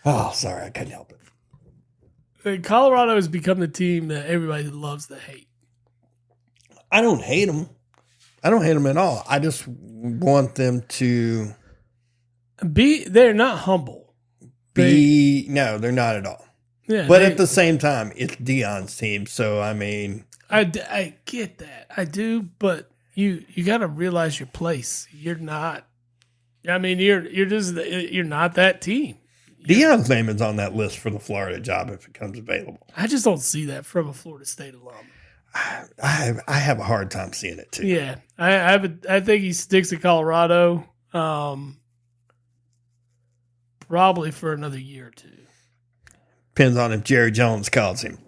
Oh, sorry. I couldn't help it. Colorado has become the team that everybody loves to hate. I don't hate them. I don't hate them at all. I just want them to They're not humble. no, they're not at all. Yeah, But at the same time, it's Dion's team. So, I get that. I do, but you got to realize your place. You're not. You're not that team. Dion's name is on that list for the Florida job if it comes available. I just don't see that from a Florida State alum. I have a hard time seeing it too. Yeah, I think he sticks to Colorado, probably for another year or two. Depends on if Jerry Jones calls him.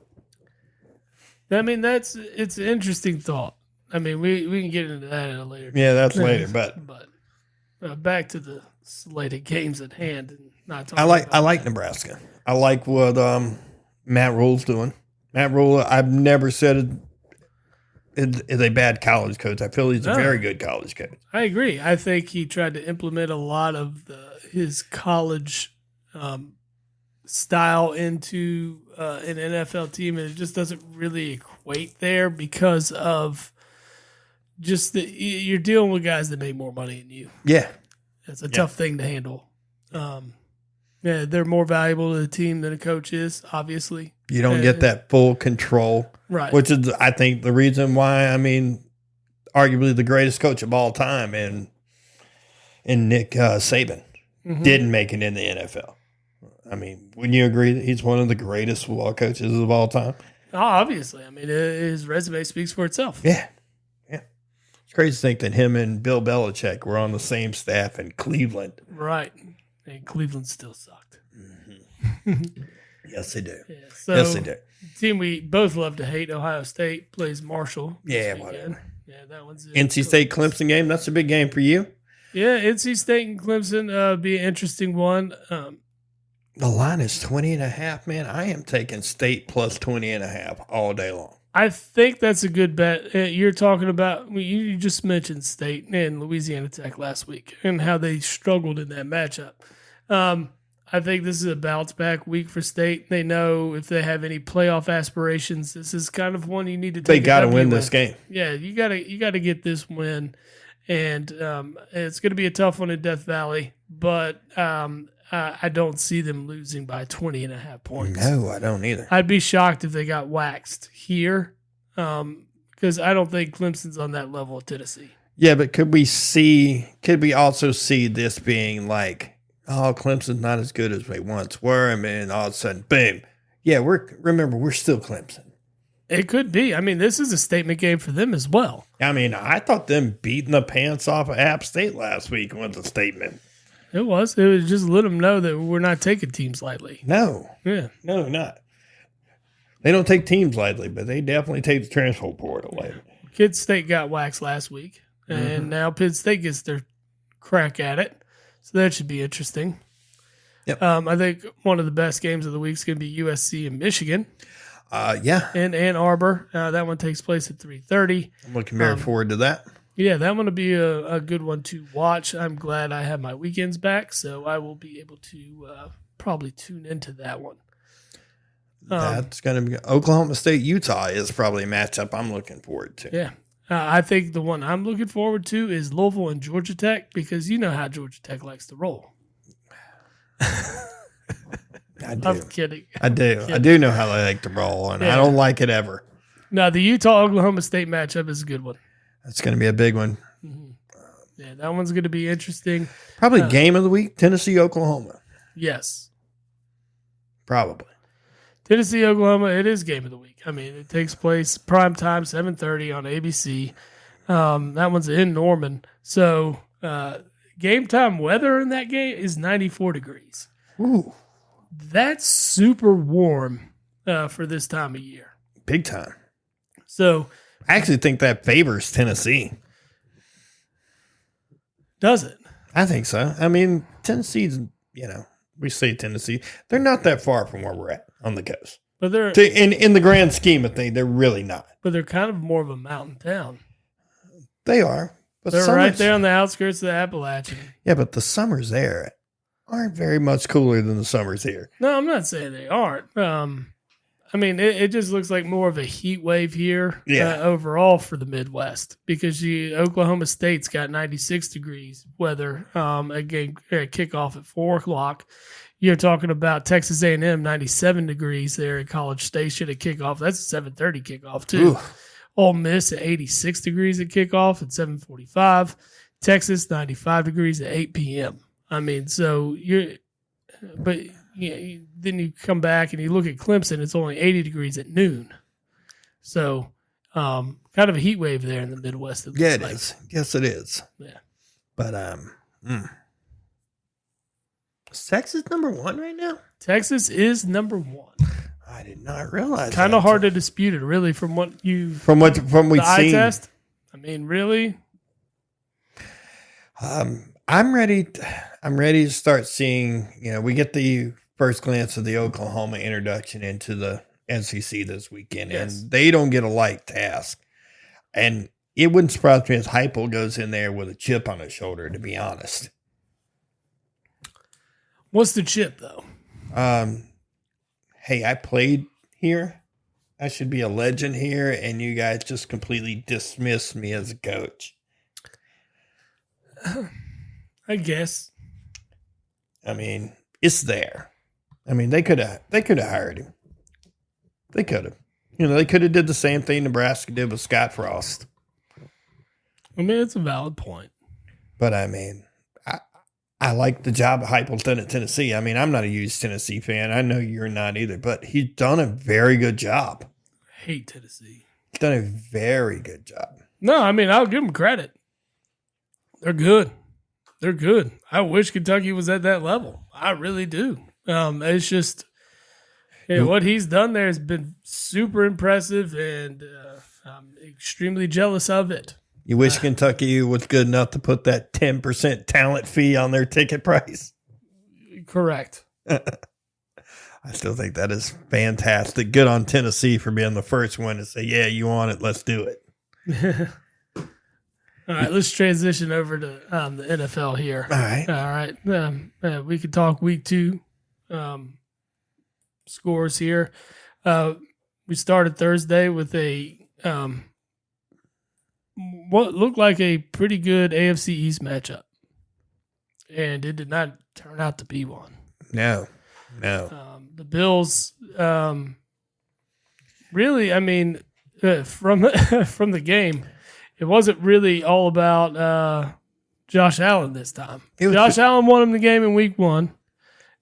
It's an interesting thought. We can get into that in a later. Yeah, that's later. But back to the slated games at hand and not talking. I like Nebraska. I like what Matt Rule's doing. Matt Rule, I've never said is a bad college coach. I feel he's a very good college coach. I agree. I think he tried to implement a lot of his college style into an NFL team, and it just doesn't really equate there because of just you're dealing with guys that make more money than you. Yeah. It's a tough thing to handle. Yeah, they're more valuable to the team than a coach is, obviously. You don't get that full control. Right. Which is, I think, the reason why, arguably the greatest coach of all time and Nick Saban didn't make it in the NFL. Wouldn't you agree that he's one of the greatest football coaches of all time? Obviously, I mean, his resume speaks for itself. Yeah. Yeah. It's crazy to think that him and Bill Belichick were on the same staff in Cleveland. Right. And Cleveland still sucked. Yes, they do. Yeah, so Yes, they do. team we both love to hate, Ohio State, plays Marshall. this Yeah, weekend. whatever. Yeah, that one's it. NC State Clemson game, that's a big game for you. Yeah, NC State and Clemson be an interesting one. The line is 20.5, man. I am taking State plus 20.5 all day long. I think that's a good bet. You're talking about, you just mentioned State and Louisiana Tech last week and how they struggled in that matchup. I think this is a bounce back week for State. They know if they have any playoff aspirations, this is kind of one you need to take. They got to W win with. this game. Yeah, you gotta get this win, and it's going to be a tough one in Death Valley, but I don't see them losing by 20.5 points. No, I don't either. I'd be shocked if they got waxed here, because I don't think Clemson's on that level of Tennessee. Yeah, but could we also see this being like, oh, Clemson's not as good as they once were, and then all of a sudden, boom. Yeah, we're still Clemson. It could be. I mean, this is a statement game for them as well. I mean, I thought them beating the pants off of App State last week was a statement. It was just let them know that we're not taking teams lightly. No, Yeah. no, not. They don't take teams lightly, but they definitely take the transfer portal lightly. Kid State got waxed last week, and now Pitt State gets their crack at it. So that should be interesting. Yep. I think one of the best games of the week is going to be USC and Michigan Yeah, in Ann Arbor. That one takes place at 3:30. I'm looking very forward to that. Yeah, that one will be a good one to watch. I'm glad I have my weekends back, so I will be able to probably tune into that one. That's going to be Oklahoma State, Utah is probably a matchup I'm looking forward to. Yeah. I think the one I'm looking forward to is Louisville and Georgia Tech, because you know how Georgia Tech likes to roll. I do. I'm kidding. I do. I do know how they like to roll, and I don't like it ever. No, the Utah-Oklahoma State matchup is a good one. That's going to be a big one. Yeah, that one's going to be interesting. Probably game of the week, Tennessee, Oklahoma. Yes. Probably. Tennessee, Oklahoma, it is game of the week. I mean, it takes place prime time, 7:30 on ABC. That one's in Norman. So game time weather in that game is 94 degrees. Ooh, That's super warm for this time of year. big time. So I actually think that favors Tennessee. does it? I think so. I mean, Tennessee's, we say Tennessee, they're not that far from where we're at on the coast. But they're In the grand scheme of things, they're really not. kind of more of a mountain town. They are. But They're right there on the outskirts of the Appalachian. Yeah, but the summers there aren't very much cooler than the summers here. No, I'm not saying they aren't. I mean, it just looks like more of a heat wave here overall for the Midwest, because Oklahoma State's got 96 degrees weather again kickoff at 4 o'clock. You're talking about Texas A&M 97 degrees there at College Station at kickoff. That's a 7:30 kickoff too. Ooh. Ole Miss at 86 degrees at kickoff at 7:45. Texas 95 degrees at 8 p.m. I mean, so then you come back and you look at Clemson, it's only 80 degrees at noon. So kind of a heat wave there in the Midwest. Yeah, it is. Yes, it is. Yeah. But is Texas number 1 right now? Texas is number 1. I did not realize. Kind of hard to dispute it, really, from what from we've the eye seen. test. I mean, really. I'm ready to start seeing. We get the first glance of the Oklahoma introduction into the NCC this weekend, Yes. and they don't get a light task. And it wouldn't surprise me if Heupel goes in there with a chip on his shoulder. To be honest. What's the chip, though? Hey, I played here. I should be a legend here, and you guys just completely dismissed me as a coach. I guess. I mean, it's there. I mean, they could have hired him. They could have. They could have did the same thing Nebraska did with Scott Frost. I mean, it's a valid point. But I mean, I like the job Heupel's done at Tennessee. I mean, I'm not a huge Tennessee fan. I know you're not either, but he's done a very good job. hate Tennessee. He's done a very good job. No, I mean, I'll give them credit. They're good. They're good. I wish Kentucky was at that level. I really do. It's just what he's done there has been super impressive, and I'm extremely jealous of it. You wish Kentucky was good enough to put that 10% talent fee on their ticket price? Correct. I still think that is fantastic. Good on Tennessee for being the first one to say, yeah, you want it, let's do it. All right, let's transition over to the NFL here. All right. All right. We could talk week 2 scores here. We started Thursday with a what looked like a pretty good AFC East matchup, and it did not turn out to be one. No. The Bills, really, I mean, from the game, it wasn't really all about Josh Allen this time. Josh Allen won him the game in week 1,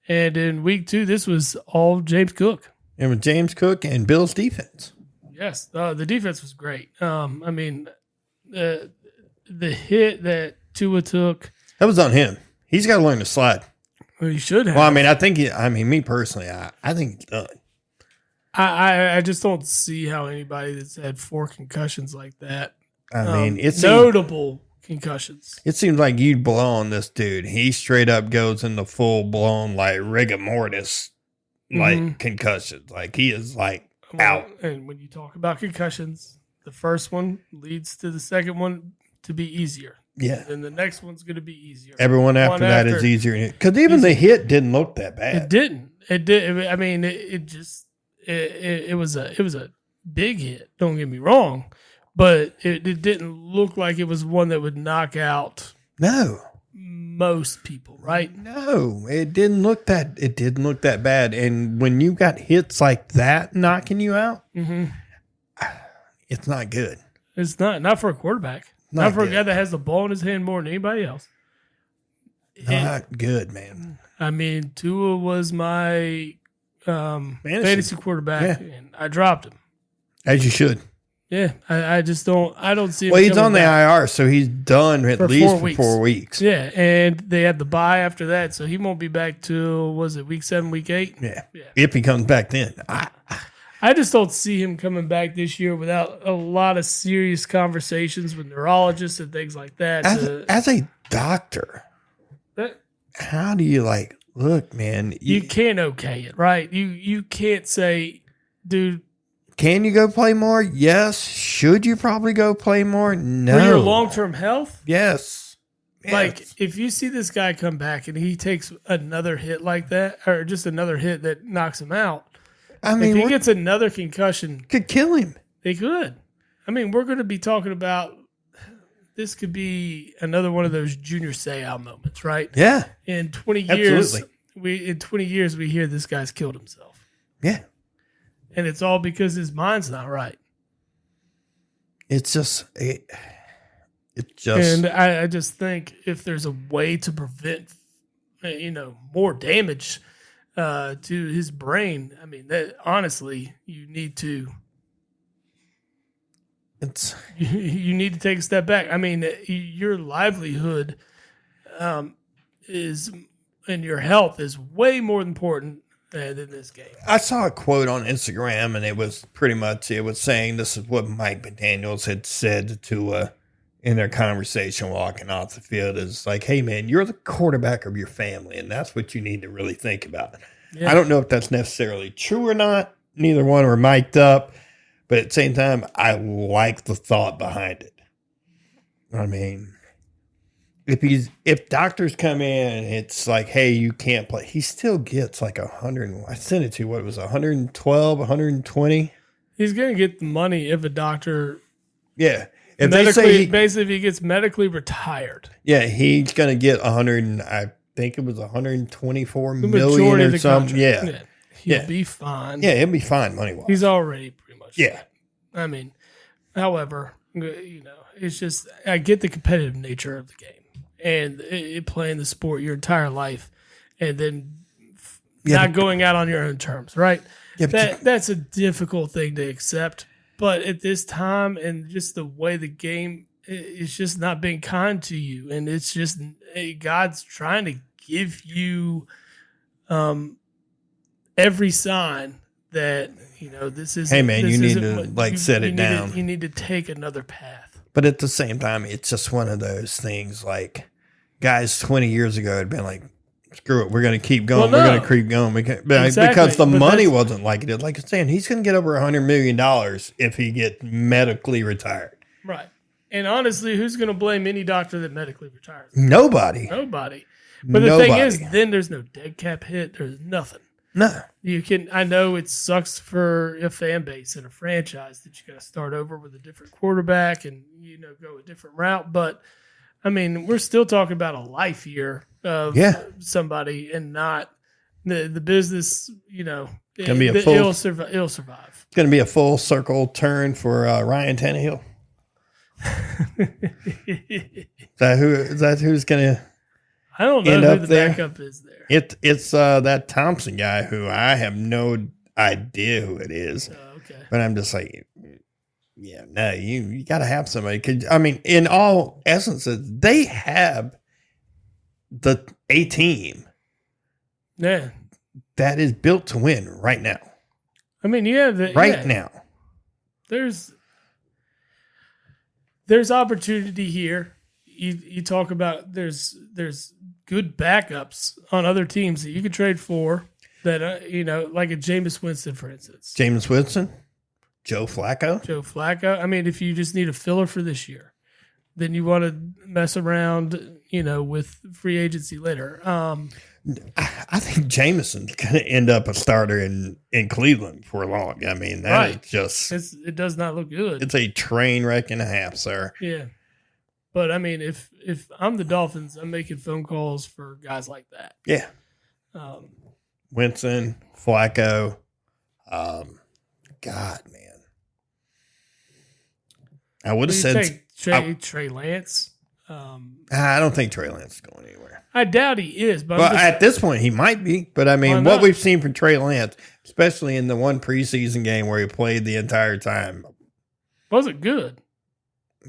and in week 2, this was all James Cook. And with James Cook and Bill's defense. Yes, the defense was great. I mean, the hit that Tua took, That was on him. He's got to learn to slide. well, he should have. Well, I mean, me personally, I think he's done. I just don't see how anybody that's had 4 concussions like that. I mean, it's notable concussions. It seems like you'd blow on this dude. He straight up goes into full blown like rigor mortis, like concussions. Like he is like out. And when you talk about concussions, the first one leads to the second one to be easier. Yeah. And the next one's going to be easier. Everyone after that is easier. Because even the hit didn't look that bad. It didn't. It did. I mean, it was a big hit. Don't get me wrong, but it didn't look like it was one that would knock out most people, right? No, it didn't look that bad. And when you got hits like that knocking you out, it's not good. It's not for a quarterback. Not for a guy that has the ball in his hand more than anybody else. Not good, man. I mean, Tua was my fantasy quarterback, and I dropped him. As you should. Yeah, I just don't. I don't see him. Well, he's on the back IR, so he's done at least for 4 weeks. Yeah, and they had the bye after that, so he won't be back till week 7, week 8? Yeah. If he comes back then. I just don't see him coming back this year without a lot of serious conversations with neurologists and things like that. As a doctor, how do you look, man? You can't okay it, right? You can't say, dude. Can you go play more? Yes. Should you probably go play more? No. For your long-term health? Yes. Like, if you see this guy come back and he takes another hit like that, or just another hit that knocks him out, I mean, if he gets another concussion, could kill him. They could. I mean, we're going to be talking about this could be another one of those Junior Seau moments, right? Yeah. In 20 years, Absolutely. we hear this guy's killed himself. Yeah. And it's all because his mind's not right. It's just. And I just think if there's a way to prevent, more damage to his brain, I mean, that honestly, you need to. You need to take a step back. I mean, your livelihood is and your health is way more important than this game. I saw a quote on Instagram, and it was saying this is what Mike McDaniels had said to in their conversation walking off the field is like, hey, man, you're the quarterback of your family, and that's what you need to really think about. Yeah. I don't know if that's necessarily true or not. Neither one were mic'd up. But at the same time, I like the thought behind it. I mean, if doctors come in and it's like, hey, you can't play, he still gets like 100. I sent it to you, what it was, 112, 120? He's going to get the money if a doctor. Yeah. If basically, if he gets medically retired. Yeah, he's going to get 100. I think it was 124 million or something. Yeah. He'll be fine. Yeah, he'll be fine money-wise. He's already pretty much. Yeah. Fine. I mean, however, it's just, I get the competitive nature of the game and playing the sport your entire life and then not going out on your own terms, right? Yeah, but that's a difficult thing to accept. But at this time, and just the way the game is just not being kind to you, and it's just God's trying to give you every sign that this is. Hey man, this you need isn't to set it down. You need to take another path. But at the same time, it's just one of those things. Like guys 20 years ago had been like, "Screw it, we're going to keep going. Well, We're no. going to keep going." Exactly. Because the But money that's- wasn't like it is. Like I'm saying, he's going to get over $100 million if he gets medically retired. Right. And honestly, who's going to blame any doctor that medically retires? Nobody. Nobody. But the thing is, Nobody. then there's no dead cap hit. There's nothing. No. You can. I know it sucks for a fan base and a franchise that you got to start over with a different quarterback and go a different route. But I mean, we're still talking about a life here of somebody, and not the business. Gonna be a it'll survive. It's going to be a full circle turn for Ryan Tannehill. Is that who's going to? I don't know End who up the there? backup is there. It's that Thompson guy who I have no idea who it is. Okay. But I'm just like, yeah, no, you got to have somebody. I mean, in all essences, they have a team Yeah. that is built to win right now. I mean, Now. There's opportunity here. You talk about there's good backups on other teams that you could trade for that like a Jameis Winston, for instance. Jameis Winston, Joe Flacco. Joe Flacco. I mean, if you just need a filler for this year, then you want to mess around, with free agency later. I think Jameson's going to end up a starter in Cleveland for long. I mean, that is just it does not look good. it's a train wreck and a half, sir. Yeah. But I mean, if I'm the Dolphins, I'm making phone calls for guys like that. Yeah. Winston, Flacco. God, man. I would have said Trey Lance. I don't think Trey Lance is going anywhere. I doubt he is, but Well, at this point, he might be. But I Why mean, not? what we've seen from Trey Lance, especially in the one preseason game where he played the entire time, wasn't good.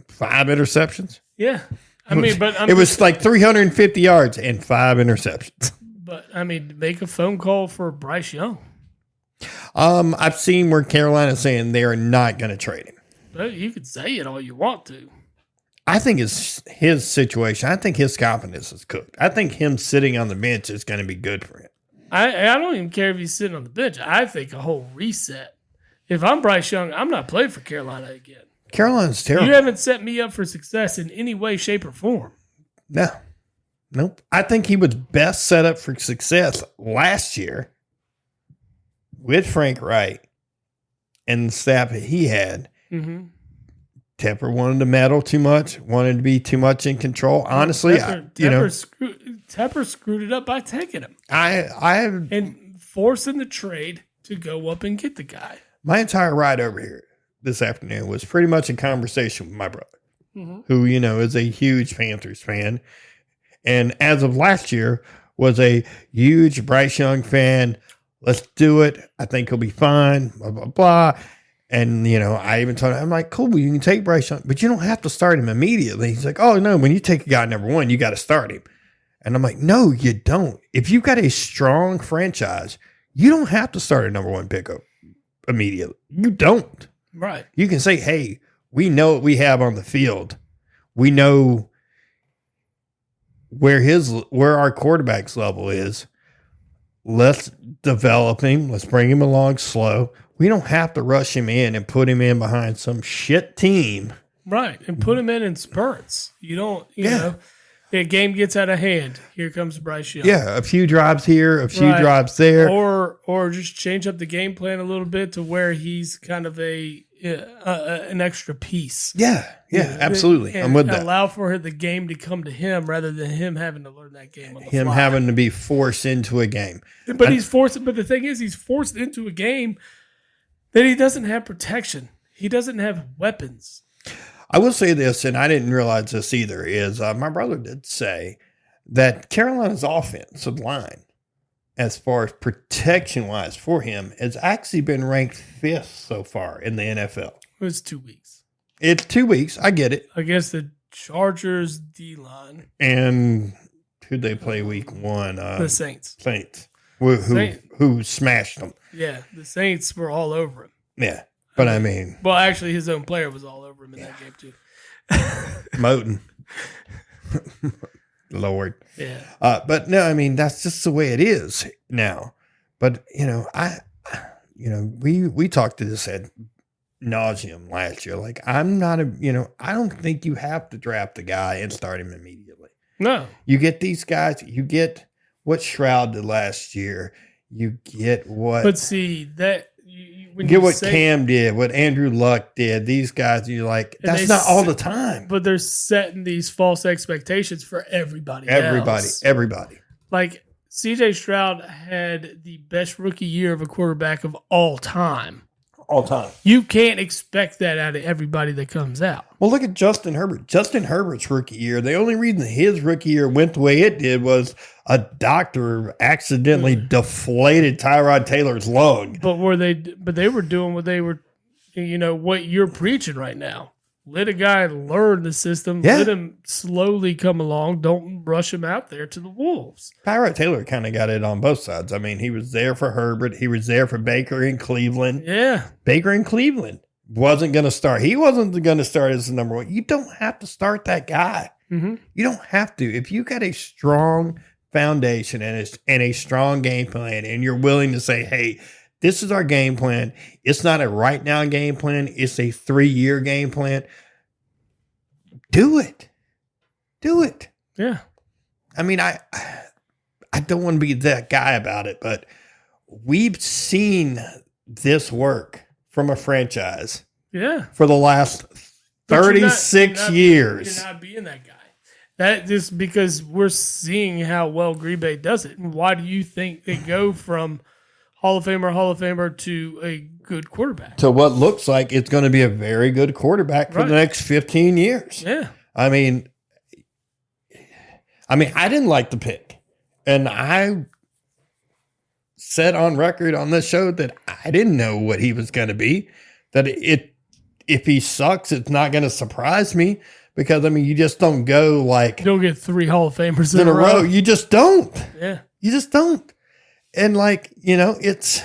5 interceptions. Yeah, I mean, but it was like 350 yards and 5 interceptions. But I mean, make a phone call for Bryce Young. I've seen where Carolina's saying they are not going to trade him. But you could say it all you want to. I think it's his situation. I think his confidence is cooked. I think him sitting on the bench is going to be good for him. I don't even care if he's sitting on the bench. I think a whole reset. If I'm Bryce Young, I'm not playing for Carolina again. Carolina's terrible. You haven't set me up for success in any way, shape, or form. No. Nope. I think he was best set up for success last year with Frank Wright and the staff that he had. Mm-hmm. Tepper wanted to meddle too much, wanted to be too much in control. Honestly, Tepper screwed it up by taking him and forcing the trade to go up and get the guy. My entire ride over here this afternoon was pretty much a conversation with my brother, who, is a huge Panthers fan. And as of last year, was a huge Bryce Young fan. Let's do it. I think he'll be fine, blah, blah, blah. And, I even told him, I'm like, cool, you can take Bryce Young, but you don't have to start him immediately. He's like, oh, no, when you take a guy number 1, you got to start him. And I'm like, no, you don't. If you've got a strong franchise, you don't have to start a number 1 pickup immediately. You don't. Right. You can say, hey, we know what we have on the field. We know where our quarterback's level is. Let's develop him. Let's bring him along slow. We don't have to rush him in and put him in behind some shit team. Right. And put him in spurts. You don't, you know, the game gets out of hand. Here comes Bryce Young. Yeah, a few drives here, a few drives there. Or just change up the game plan a little bit to where he's kind of an extra piece. Yeah, absolutely. And I'm with that. Allow for the game to come to him rather than him having to learn that game on the Him fly. having to be forced into a game. But the thing is, he's forced into a game that he doesn't have protection. He doesn't have weapons. I will say this, and I didn't realize this either, is my brother did say that Carolina's offensive line as far as protection wise for him, has actually been ranked 5th so far in the NFL. It's 2 weeks It's 2 weeks. I get it. against the Chargers D line, And who'd they play week 1? the Saints. Saints. Saints. Who smashed them. Yeah, the Saints were all over him. Yeah. But I mean, Well, actually, his own player was all over him in that game too. Moten. Lord. Yeah, But no, I mean, that's just the way it is now. But, we talked to this ad nauseum last year. Like, I'm not I don't think you have to draft a guy and start him immediately. no, You get these guys, you get what Shroud did last year. You get what, but see that when get you what say, Cam did, what Andrew Luck did. These guys, you're like, And that's they not all s- the time. but they're setting these false expectations for everybody. Everybody, else. everybody. Like CJ Stroud had the best rookie year of a quarterback of all time. All time. You can't expect that out of everybody that comes out. Well, look at Justin Herbert. Justin Herbert's rookie year. The only reason his rookie year went the way it did was a doctor accidentally deflated Tyrod Taylor's lung. But they were doing what they were, what you're preaching right now. Let a guy learn the system. Yeah. Let him slowly come along. Don't rush him out there to the wolves. Tyrod Taylor kind of got it on both sides. I mean, he was there for Herbert. He was there for Baker in Cleveland. Yeah. Baker in Cleveland wasn't going to start. He wasn't going to start as the number one. You don't have to start that guy. Mm-hmm. You don't have to. If you got a strong foundation and a strong game plan, and you're willing to say, hey, this is our game plan. It's not a right now game plan. It's a 3-year game plan. Do it. Do it. Yeah. I mean, I don't want to be that guy about it, but we've seen this work from a franchise Yeah. for the last But you're not- 36 you're not- years. You're not being that guy. That just because we're seeing how well Green Bay does it. And why do you think they go from Hall of Famer to a good quarterback? To what looks like it's going to be a very good quarterback for Right. the next 15 years. Yeah. I mean, I didn't like the pick. And I said on record on this show that I didn't know what he was going to be. That if he sucks, it's not going to surprise me because, you just don't go like You don't get 3 Hall of Famers in a row. You just don't. Yeah. You just don't. And it's,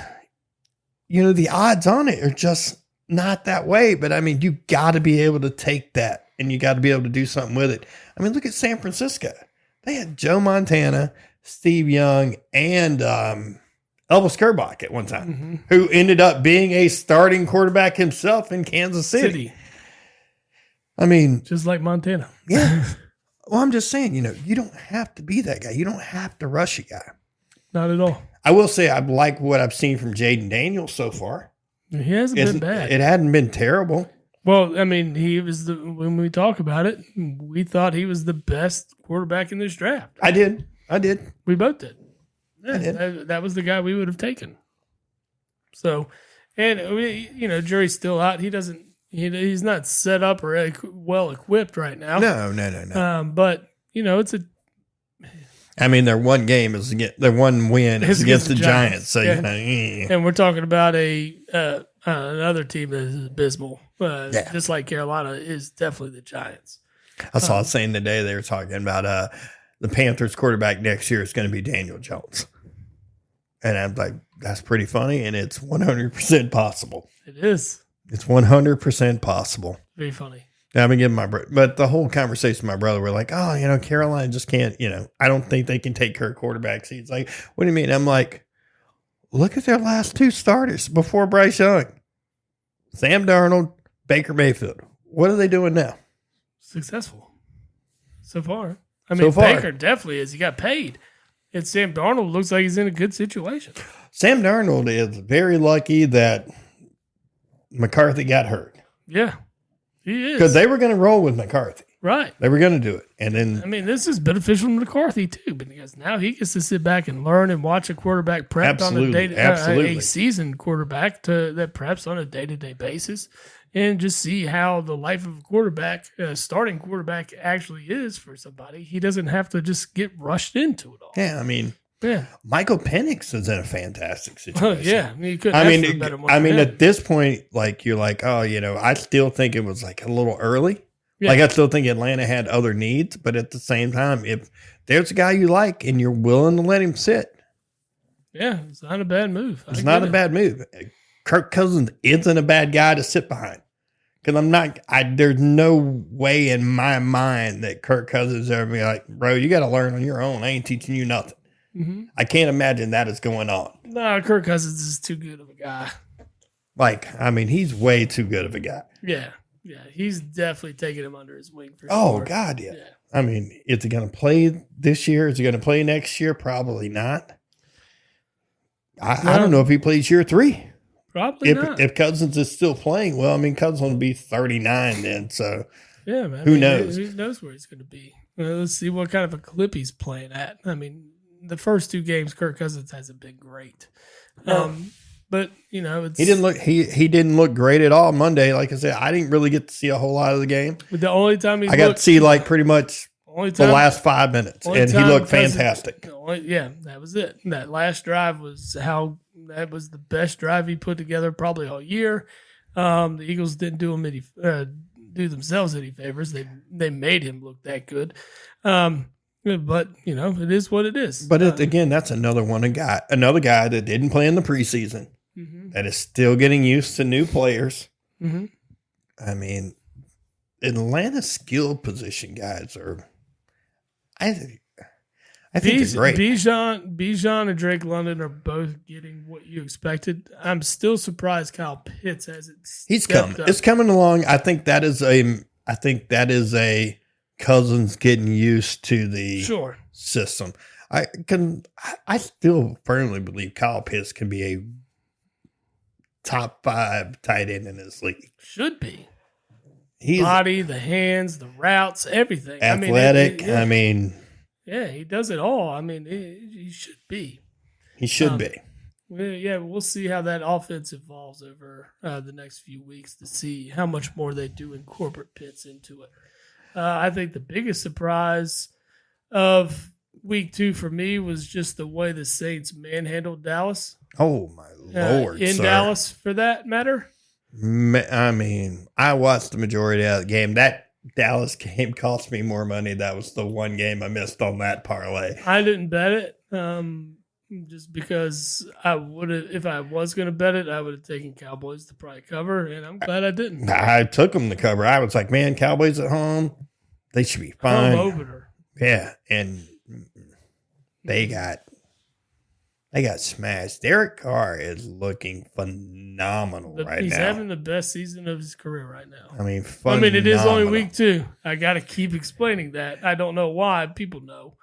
the odds on it are just not that way. But you got to be able to take that and you got to be able to do something with it. Look at San Francisco. They had Joe Montana, Steve Young, and Elvis Kerbach at one time, who ended up being a starting quarterback himself in Kansas City. Just like Montana. Yeah. Well, I'm just saying, you don't have to be that guy. You don't have to rush a guy. Not at all. I will say I like what I've seen from Jaden Daniels so far. He hasn't been bad. It hadn't been terrible. Well, he was when we talk about it, we thought he was the best quarterback in this draft. I did. We both did. Yeah, I did. that was the guy we would have taken. So, and jury's still out. He's not set up or well equipped right now. No. But it's a Their one game is their one win is against the Giants. So Yeah. eh. and we're talking about another team that is abysmal. Yeah. Just like Carolina is definitely the Giants. I saw a saying today they were talking about the Panthers quarterback next year is going to be Daniel Jones, and I'm like, that's pretty funny, and it's 100% possible. It is It's 100% possible. very funny. I've been giving but the whole conversation with my brother, we're like, oh, Carolina just can't, I don't think they can take care of quarterbacks. He's like, what do you mean? I'm like, look at their last 2 starters before Bryce Young. Sam Darnold, Baker Mayfield. What are they doing now? Successful so far. So far. Baker definitely is. He got paid. And Sam Darnold looks like he's in a good situation. Sam Darnold is very lucky that McCarthy got hurt Yeah, he is. because they were going to roll with McCarthy. right. They were going to do it. And then This is beneficial to McCarthy too, because now he gets to sit back and learn and watch a quarterback prep on a Absolutely, absolutely. a seasoned quarterback that preps on a day-to-day basis, and just see how the life of a quarterback, starting quarterback, actually is for somebody. He doesn't have to just get rushed into it all. yeah, Yeah. Michael Penix is in a fantastic situation. Oh, yeah. You couldn't I ask mean, for a better one than him. at this point, like you're like, oh, I still think it was like a little early. Yeah. Like I still think Atlanta had other needs, but at the same time, if there's a guy you like and you're willing to let him sit, Yeah, it's not a bad move. it's not a bad move. Kirk Cousins isn't a bad guy to sit behind. Because there's no way in my mind that Kirk Cousins is ever be like, bro, you got to learn on your own. I ain't teaching you nothing. Mm-hmm. I can't imagine that is going on. No, Kirk Cousins is too good of a guy. Like, I mean, he's way too good of a guy. Yeah. Yeah. He's definitely taking him under his wing for Oh, sure. God, yeah. I mean, is he going to play this year? Is he going to play next year? Probably not. I don't know if he plays year 3. Probably not. If Cousins is still playing, well, I mean, Cousins will be 39 then, so Yeah, man. Who knows? Who knows where he's going to be? Let's see what kind of a clip he's playing at. I mean, the first 2 games, Kirk Cousins hasn't been great. But it's he didn't look great at all Monday. Like I said, I didn't really get to see a whole lot of the game. the only time I got to see like pretty much the last 5 minutes, and he looked fantastic. That was it. That last drive was the best drive he put together probably all year. The Eagles didn't do themselves any favors. They made him look that good. But it is what it is. But again, that's another guy that didn't play in the preseason, that is still getting used to new players. Mm-hmm. I mean, Atlanta's skill position guys are, I think they're great. Bijan and Drake London are both getting what you expected. I'm still surprised Kyle Pitts hasn't. He's coming. It's coming along. I think that is a Cousins getting used to the system. I still firmly believe Kyle Pitts can be a top 5 tight end in this league. Should be. He's body, the hands, the routes, everything. Athletic. Yeah, he does it all. I mean, he should be. He should be. We'll see how that offense evolves over the next few weeks to see how much more they do incorporate Pitts into it. I think the biggest surprise of week 2 for me was just the way the Saints manhandled Dallas. Oh, my Lord, in sir. Dallas, for that matter. I mean, I watched the majority of the game. That Dallas game cost me more money. That was the one game I missed on that parlay. I didn't bet it just because I would have, if I was going to bet it, I would have taken Cowboys to probably cover, and I'm glad I didn't. I took them to cover. I was like, man, Cowboys at home, they should be fine. Home opener. Yeah, and they got smashed. Derek Carr is looking phenomenal right now. He's having the best season of his career right now. I mean, phenomenal. I mean, it is only week 2. I got to keep explaining that. I don't know why. People know.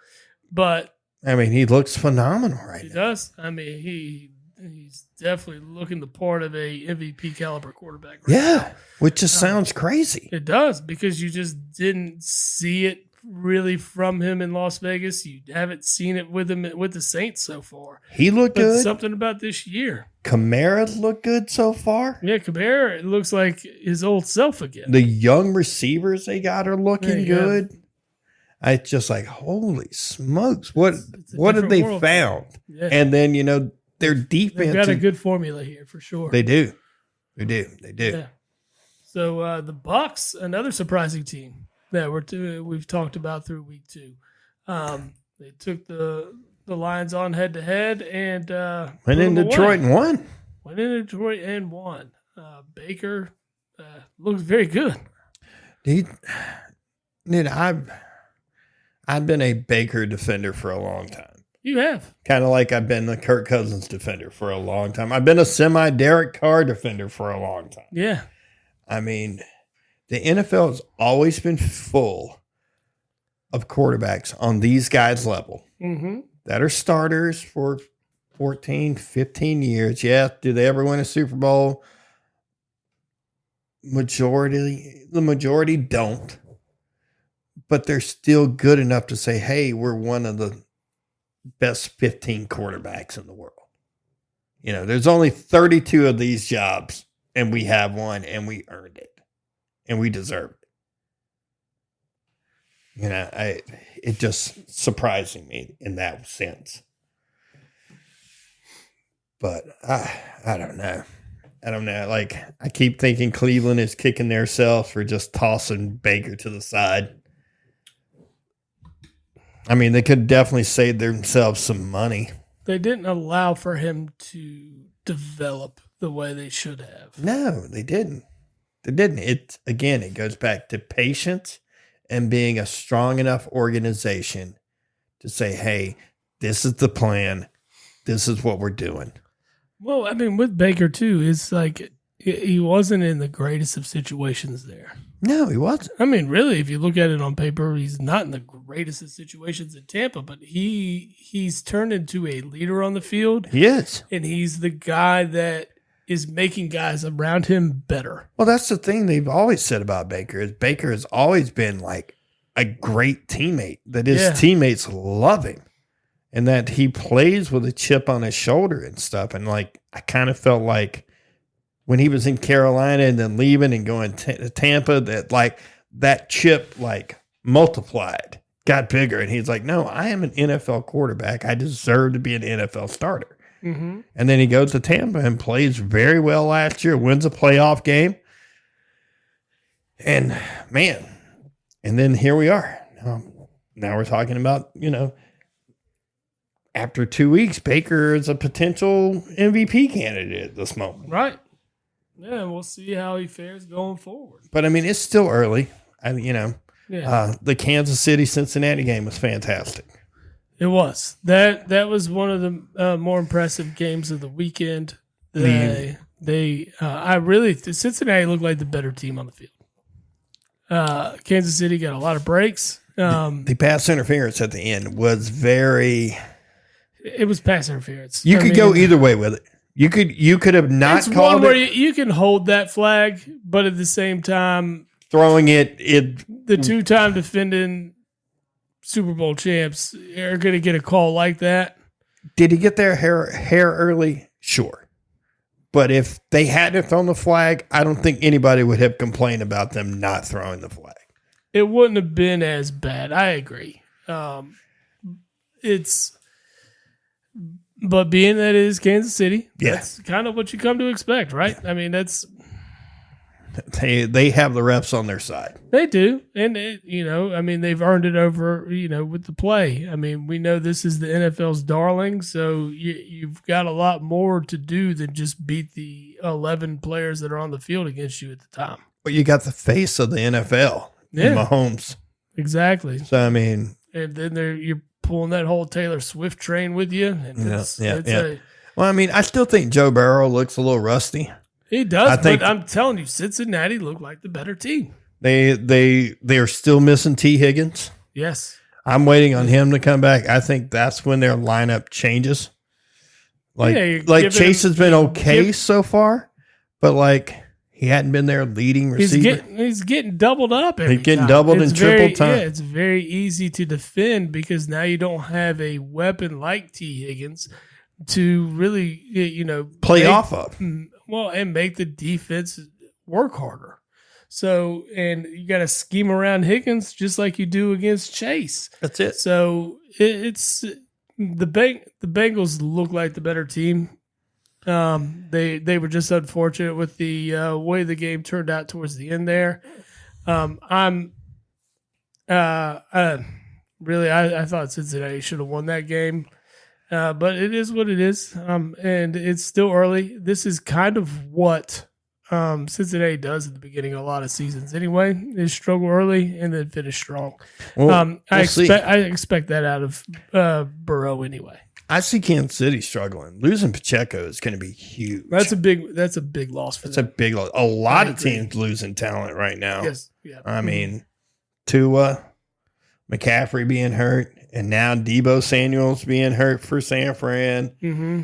But I mean, he looks phenomenal right now. He does. I mean, he's definitely looking the part of a MVP caliber quarterback right now. Which just sounds crazy. It does, because you just didn't see it really from him in Las Vegas. You haven't seen it with him with the Saints so far. He looked But good. something about this year. Kamara looked good so far. Yeah, Kamara, it looks like his old self again. The young receivers they got are looking Yeah. good. It's just like, holy smokes. What It's a have different they world. found? Yeah. And then, their defense. They've got a good formula here for sure. They do. They do. Yeah. So the Bucks, another surprising team that we've talked about through week 2. They took the Lions on head to head and Went in Detroit and won. Went in Detroit and won. Baker looks very good. I've been a Baker defender for a long time. You have. Kind of like I've been a Kirk Cousins defender for a long time. I've been a semi-Derek Carr defender for a long time. Yeah. I mean, the NFL has always been full of quarterbacks on these guys' level that are starters for 14, 15 years. Yeah, do they ever win a Super Bowl? The majority don't. But they're still good enough to say, hey, we're one of the best 15 quarterbacks in the world. There's only 32 of these jobs, and we have one, and we earned it, and we deserve it. It just surprising me in that sense. But I don't know. I don't know. Like, I keep thinking Cleveland is kicking themselves for just tossing Baker to the side. I mean, they could definitely save themselves some money. They didn't allow for him to develop the way they should have. No, they didn't. They didn't. It goes back to patience and being a strong enough organization to say, hey, this is the plan. This is what we're doing. Well, I mean, with Baker, too, it's like he wasn't in the greatest of situations there. No, he wasn't. I mean, really, if you look at it on paper, he's not in the greatest of situations in Tampa, but he's turned into a leader on the field. He is. And he's the guy that is making guys around him better. Well, that's the thing they've always said about Baker is Baker has always been like a great teammate, that his teammates love him and that he plays with a chip on his shoulder and stuff. And like, I kind of felt like when he was in Carolina and then leaving and going to Tampa, that like that chip like multiplied, got bigger. And he's like, no, I am an NFL quarterback. I deserve to be an NFL starter. Mm-hmm. And then he goes to Tampa and plays very well last year, wins a playoff game. And man, and then here we are. Now we're talking about, after 2 weeks, Baker is a potential MVP candidate at this moment. Right. Yeah, we'll see how he fares going forward. But I mean, it's still early. The Kansas City-Cincinnati game was fantastic. It was. That was one of the more impressive games of the weekend. Cincinnati looked like the better team on the field. Kansas City got a lot of breaks. The pass interference at the end was very. It was pass interference. You could go either way with it. You could have not it's called one where it. you can hold that flag, but at the same time, throwing it. The two-time defending Super Bowl champs are going to get a call like that. Did he get their hair early? Sure. But if they hadn't thrown the flag, I don't think anybody would have complained about them not throwing the flag. It wouldn't have been as bad. I agree. But being that it is Kansas City, that's kind of what you come to expect, right? I mean, that's they have the refs on their side. They do, and they've earned it over, with the play. I mean, we know this is the NFL's darling, so you've got a lot more to do than just beat the 11 players that are on the field against you at the time. But you got the face of the NFL, in Mahomes. Exactly. So I mean, and then you're pulling that whole Taylor Swift train with you. And well, I mean, I still think Joe Burrow looks a little rusty. He does, but I'm telling you, Cincinnati looked like the better team. They are still missing T. Higgins. Yes. I'm waiting on him to come back. I think that's when their lineup changes. Chase has been okay so far, but he hadn't been their leading receiver. He's getting doubled up. He's getting doubled and triple time. Yeah, it's very easy to defend because now you don't have a weapon like T. Higgins to really, play off of. Well, and make the defense work harder. So, and you got to scheme around Higgins just like you do against Chase. That's it. So it's the Bengals look like the better team. They were just unfortunate with the way the game turned out towards the end there. I thought Cincinnati should have won that game. But it is what it is. And it's still early. This is kind of what Cincinnati does at the beginning of a lot of seasons anyway. They struggle early and then finish strong. Well, I expect that out of Burrow anyway. I see Kansas City struggling. Losing Pacheco is going to be huge. That's a big loss for them. That's a big loss. A lot of teams losing talent right now. Yes. Yeah. I mean, Tua, McCaffrey being hurt, and now Deebo Samuel's being hurt for San Fran. Mm-hmm.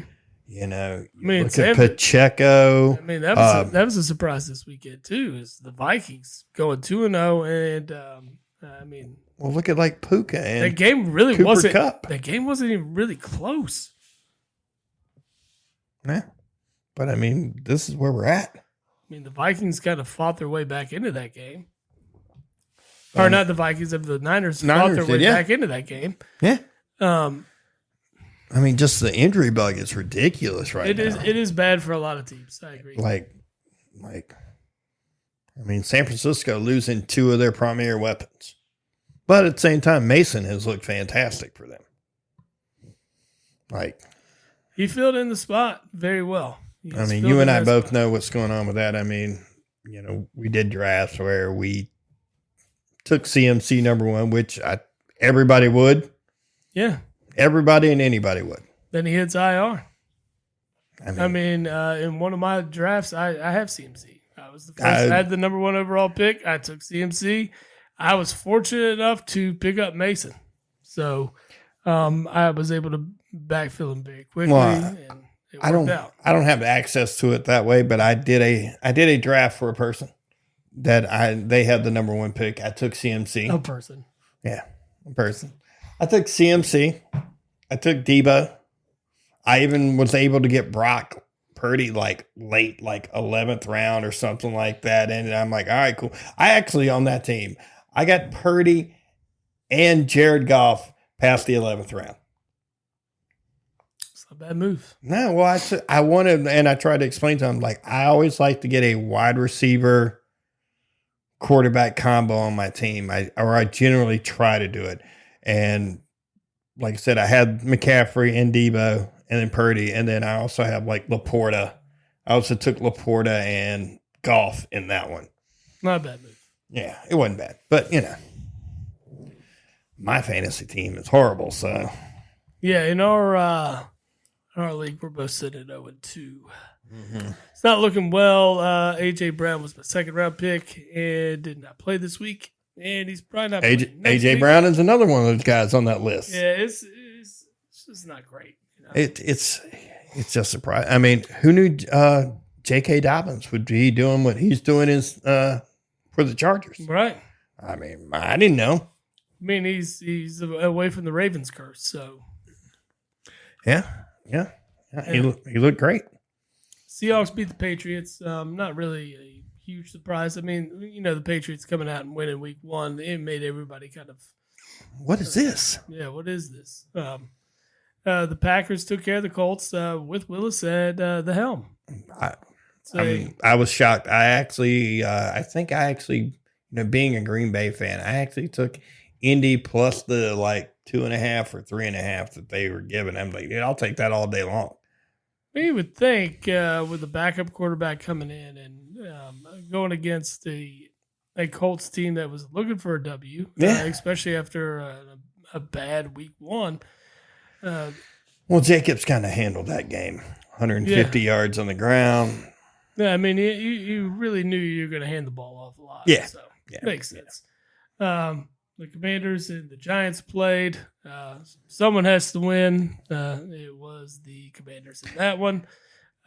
Look at Pacheco. I mean, that was a surprise this weekend too. Is the Vikings going 2-0, and well, look at Puka and that game really Cooper wasn't. Kupp. That game wasn't even really close. Yeah, but I mean, this is where we're at. The Vikings kind of fought their way back into that game. Or not the Vikings, of the Niners fought their way back into that game. Yeah. I mean, just the injury bug is ridiculous right It now. is. It is bad for a lot of teams. I agree. Like, I mean, San Francisco losing two of their premier weapons. But at the same time, Mason has looked fantastic for them. Like, He filled in the spot very well. I mean, you and I both know what's going on with that. I mean, we did drafts where we took CMC number one, which everybody would. Yeah. Everybody and anybody would. Then he hits IR. I mean, In one of my drafts, I have CMC. I was the first. I had the number one overall pick. I took CMC. I was fortunate enough to pick up Mason. So I was able to backfill him very quickly. And it worked out. I don't have access to it that way, but I did a draft for a person that they had the number one pick. I took CMC. A person. Yeah, a person. I took CMC. I took Debo. I even was able to get Brock Purdy like late, like 11th round or something like that. And I'm like, all right, cool. I actually on that team, I got Purdy and Jared Goff past the 11th round. It's not a bad move. No, well, I wanted, and I tried to explain to him, like, I always like to get a wide receiver quarterback combo on my team. I generally try to do it. And like I said, I had McCaffrey and Debo and then Purdy. And then I also have like Laporta. I also took Laporta and Goff in that one. Not a bad move. Yeah, it wasn't bad. But, my fantasy team is horrible. So, Yeah, in our league, we're both sitting at 0-2. It's not looking well. AJ Brown was my second round pick and did not play this week. And he's probably not playing next AJ week. Brown is another one of those guys on that list. Yeah, it's just not great. It's just surprising. I mean, who knew J.K. Dobbins would be doing what he's doing for the Chargers? Right. I mean, I didn't know. I mean, he's away from the Ravens curse, so. Yeah. He looked great. Seahawks beat the Patriots. Not really a huge surprise. I mean, the Patriots coming out and winning week one, it made everybody kind of. What is this? Yeah, what is this? The Packers took care of the Colts with Willis at the helm. I was shocked. I think I actually, being a Green Bay fan, I actually took Indy plus the 2.5 or 3.5 that they were giving. I'm like, dude, I'll take that all day long. You would think with the backup quarterback coming in and going against a Colts team that was looking for a W, especially after a bad week one. Well, Jacobs kind of handled that game. 150 yards on the ground. Yeah, I mean, you really knew you were going to hand the ball off a lot. Yeah. So makes sense. The Commanders and the Giants played. Someone has to win. It was the Commanders in that one.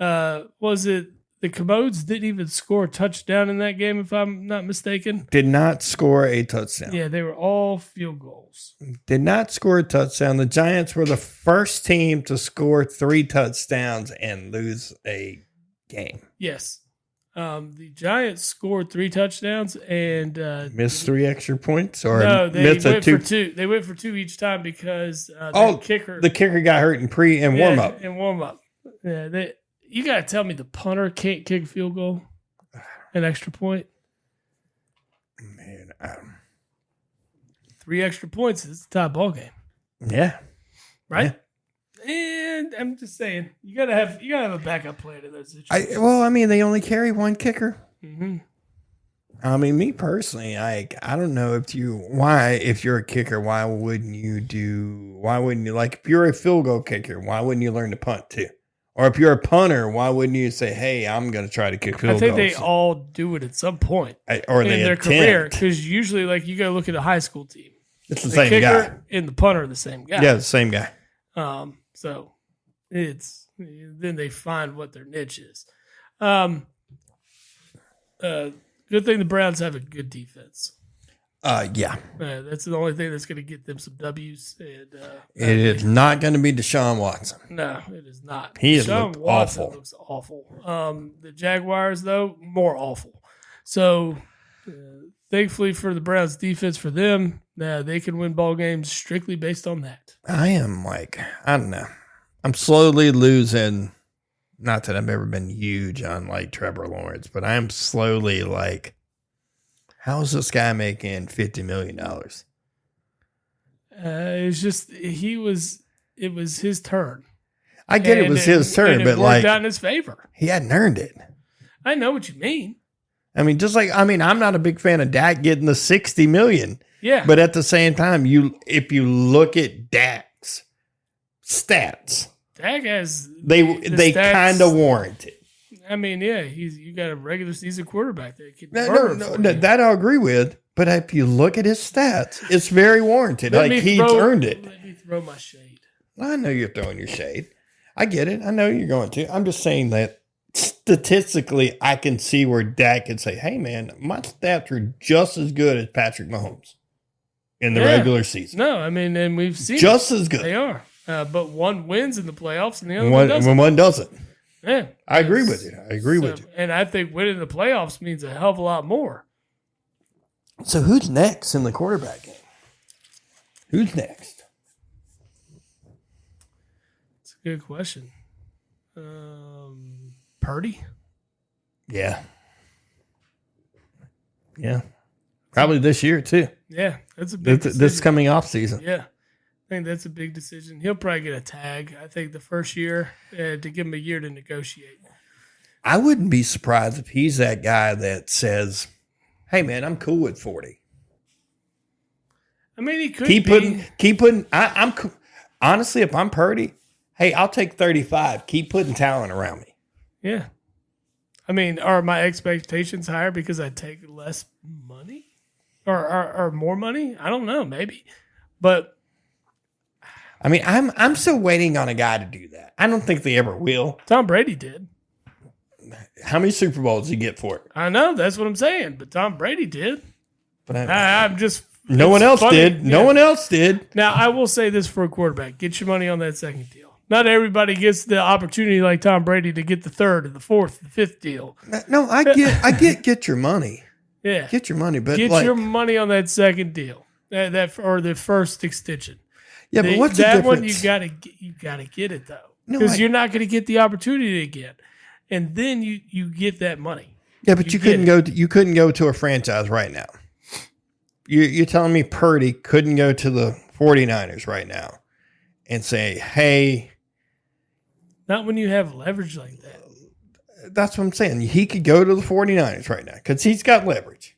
Was it the Commodes didn't even score a touchdown in that game, if I'm not mistaken? Did not score a touchdown. Yeah, they were all field goals. Did not score a touchdown. The Giants were the first team to score 3 touchdowns and lose a game. Yes. The Giants scored 3 touchdowns and missed 3 extra points, or no, they missed went a 2. for 2. They went for 2 each time because the kicker got hurt in warm up. In warm up. Yeah, you got to tell me the punter can't kick a field goal, an extra point. Man, 3 extra points is a tie ball game, yeah, right? Yeah. And I'm just saying, you gotta have a backup plan in those situations. They only carry 1 kicker. Mm-hmm. I mean, me personally, I don't know if you're a kicker, why wouldn't you, if you're a field goal kicker, why wouldn't you learn to punt too? Or if you're a punter, why wouldn't you say, hey, I'm going to try to kick field goals? I think they all do it at some point in their career, because usually, you got to look at a high school team. It's the same kicker guy. And the punter are the same guy. Yeah, the same guy. So then they find what their niche is. Good thing the Browns have a good defense. Yeah. That's the only thing that's going to get them some W's. And, it is not going to be Deshaun Watson. No, it is not. Deshaun Watson awful. Looks awful. The Jaguars, though, more awful. So, thankfully for the Browns' defense, for them, they can win ball games strictly based on that. I am I don't know. I'm slowly losing. Not that I've ever been huge on like Trevor Lawrence, but I'm slowly like, how is this guy making $50 million? It's just it was his turn. I get it was his turn, and it but worked like out in his favor. he hadn't earned it. I know what you mean. I mean, I'm not a big fan of Dak getting the $60 million, Yeah, but at the same time, if you look at Dak's stats, Dak has they the stats. kind of warrant it. I mean, yeah, you got a regular season quarterback that can No, murder for you. that I'll agree with. But if you look at his stats, it's very warranted. Let Like me he's throw- earned it. Let me throw my shade. I know you're throwing your shade. I get it. I know you're going to. I'm just saying that statistically, I can see where Dak can say, hey, man, my stats are just as good as Patrick Mahomes in the Yeah. regular season. No, I mean, and we've seen Just as they good. are. But one wins in the playoffs and the other one When doesn't. one doesn't. Yeah, I agree with you. I agree with you. And I think winning the playoffs means a hell of a lot more. So who's next in the quarterback game? Who's next? It's a good question. Purdy? Yeah. Yeah. Probably this year, too. Yeah, that's a big decision. This coming off season. Yeah, I think that's a big decision. He'll probably get a tag. I think the first year to give him a year to negotiate. I wouldn't be surprised if he's that guy that says, hey, man, I'm cool with 40. I mean, he could Keep be. putting. I'm cool. Honestly, if I'm Purdy, hey, I'll take 35. Keep putting talent around me. Yeah. I mean, are my expectations higher because I take less money or more money? I don't know, maybe. But I mean, I'm still waiting on a guy to do that. I don't think they ever will. Tom Brady did. How many Super Bowls did he get for it? I know, that's what I'm saying. But Tom Brady did. But I'm just. no it's one else funny. did. No Yeah. one else did. Now, I will say this for a quarterback: get your money on that second deal. Not everybody gets the opportunity like Tom Brady to get the third, or the fourth, the fifth deal. No, I get your money. Yeah, Get your money, but get like, your money on that second deal, that or the first extension. yeah, but what's the that difference? one? You gotta get it though, No, because I- you're not going to get the opportunity again, and then you get that money. Yeah, but you couldn't go. You couldn't go to a franchise right now. You're telling me Purdy couldn't go to the 49ers right now and say, "Hey, Not when you have leverage like that. that's what I'm saying." He could go to the 49ers right now because he's got leverage,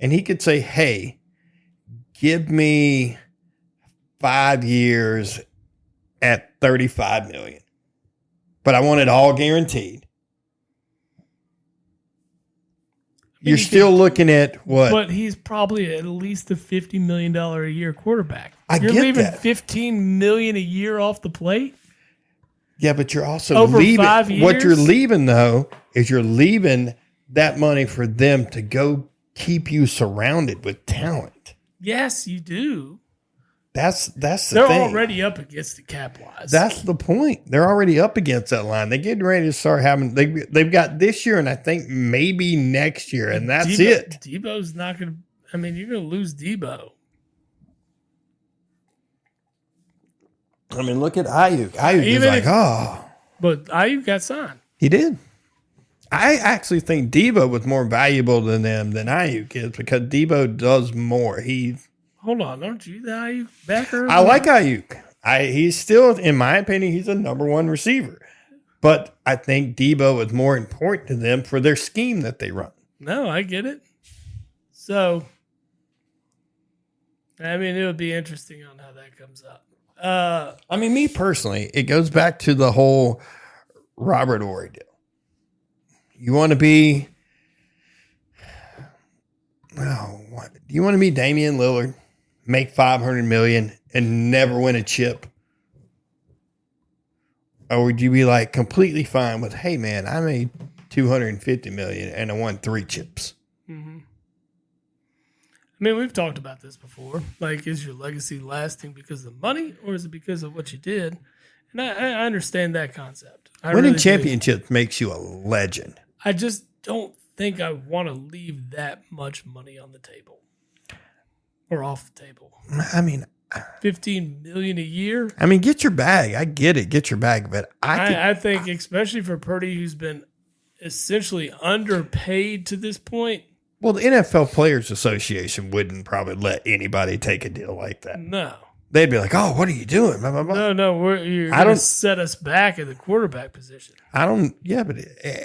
and he could say, "Hey, give me 5 years at $35 million, but I want it all guaranteed." You're he still looking at what? But he's probably at least a $50 million a year quarterback. You're get leaving that. $15 million a year off the plate. Yeah, but you're also Over leaving. 5 What you're years? leaving though is you're leaving that money for them to go keep you surrounded with talent. Yes, you do. That's the They're thing. already up against the cap wise. That's the point. They're already up against that line. They're getting ready to start having. They've got this year and I think maybe next year, and that's it. Debo's not going to. I mean, you're going to lose Debo. I mean, look at Ayuk. Ayuk is Even like, if- oh, But Ayuk got signed. he did. I actually think Debo was more valuable than them than Ayuk is because Debo does more. Hold on, aren't you the Ayuk backer? I like Ayuk. He's still, in my opinion, he's a number one receiver. But I think Debo is more important to them for their scheme that they run. No, I get it. So, I mean, it would be interesting on how that comes up. I mean, me personally, it goes back to the whole Robert Horry deal. You want to be, what? Do you want to be Damian Lillard, make $500 million and never win a chip? Or would you be like completely fine with, hey man, I made $250 million and I won 3 chips? Mm-hmm. I mean, we've talked about this before. Like, is your legacy lasting because of money or is it because of what you did? And I understand that concept. Winning really do. championships makes you a legend. I just don't think I want to leave that much money on the table or off the table. I mean, $15 million a year. I mean, get your bag. I get it. Get your bag. But I think, especially for Purdy, who's been essentially underpaid to this point. Well, the NFL Players Association wouldn't probably let anybody take a deal like that. No. They'd be like, "Oh, what are you doing?" Blah, blah, blah. No, you're going to set us back at the quarterback position. Yeah, but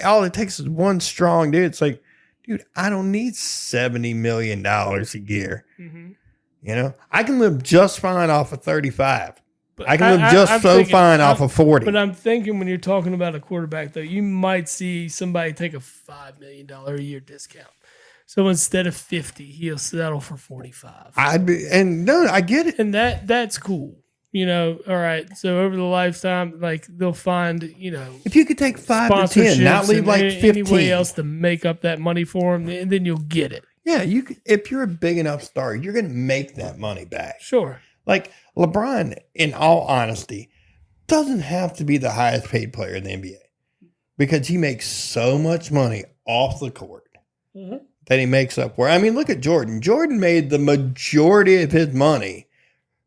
all it takes is one strong dude. It's like, dude, I don't need $70 million a year. Mm-hmm. You know, I can live just fine off of 35. But I can live fine off of 40. But I'm thinking when you're talking about a quarterback, though, you might see somebody take a $5 million a year discount. So instead of 50, he'll settle for 45. I get it. And that's cool. You know, all right. So over the lifetime, like they'll find, you know, If you could take 5 to 10, not leave and like 15. any way else to make up that money for him, and then you'll get it. Yeah, if you're a big enough star, you're going to make that money back. Sure. Like LeBron, in all honesty, doesn't have to be the highest paid player in the NBA because he makes so much money off the court that he makes up for. I mean, look at Jordan. Jordan made the majority of his money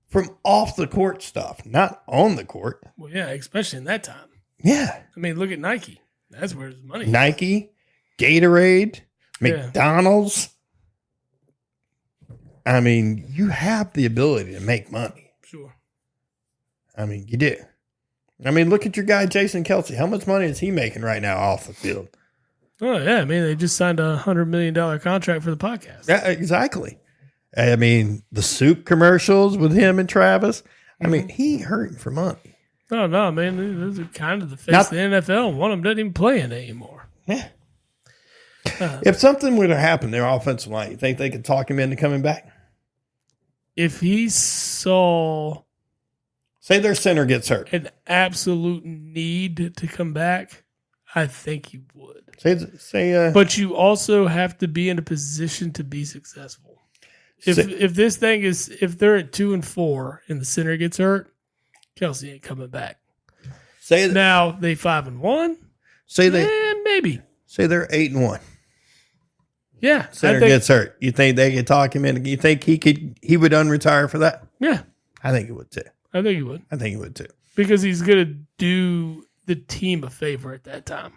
from off the court stuff, not on the court. Well, yeah, especially in that time. Yeah. I mean, look at Nike. That's where his money is. Nike, Gatorade, Yeah. McDonald's. I mean, you have the ability to make money. Sure. I mean, you do. I mean, look at your guy, Jason Kelsey. How much money is he making right now off the field? Oh, yeah. I mean, they just signed a $100 million contract for the podcast. Yeah, exactly. I mean, the soup commercials with him and Travis. I mean, he ain't hurting for money. Oh, no, man. Those are kind of the face of the NFL. One of them doesn't even play in it anymore. Yeah. If something were to happen, their offensive line, you think they could talk him into coming back? If he saw Say their center gets hurt. an absolute need to come back, I think he would. But But you also have to be in a position to be successful. If this thing is, if they're at 2-4 and the center gets hurt, Kelsey ain't coming back. Now they 5-1. Maybe. Say they're 8-1. Yeah, Center gets hurt. You think they could talk him in? You think he would unretire for that? Yeah, I think he would too. I think he would I think he would too. because he's gonna do the team a favor at that time.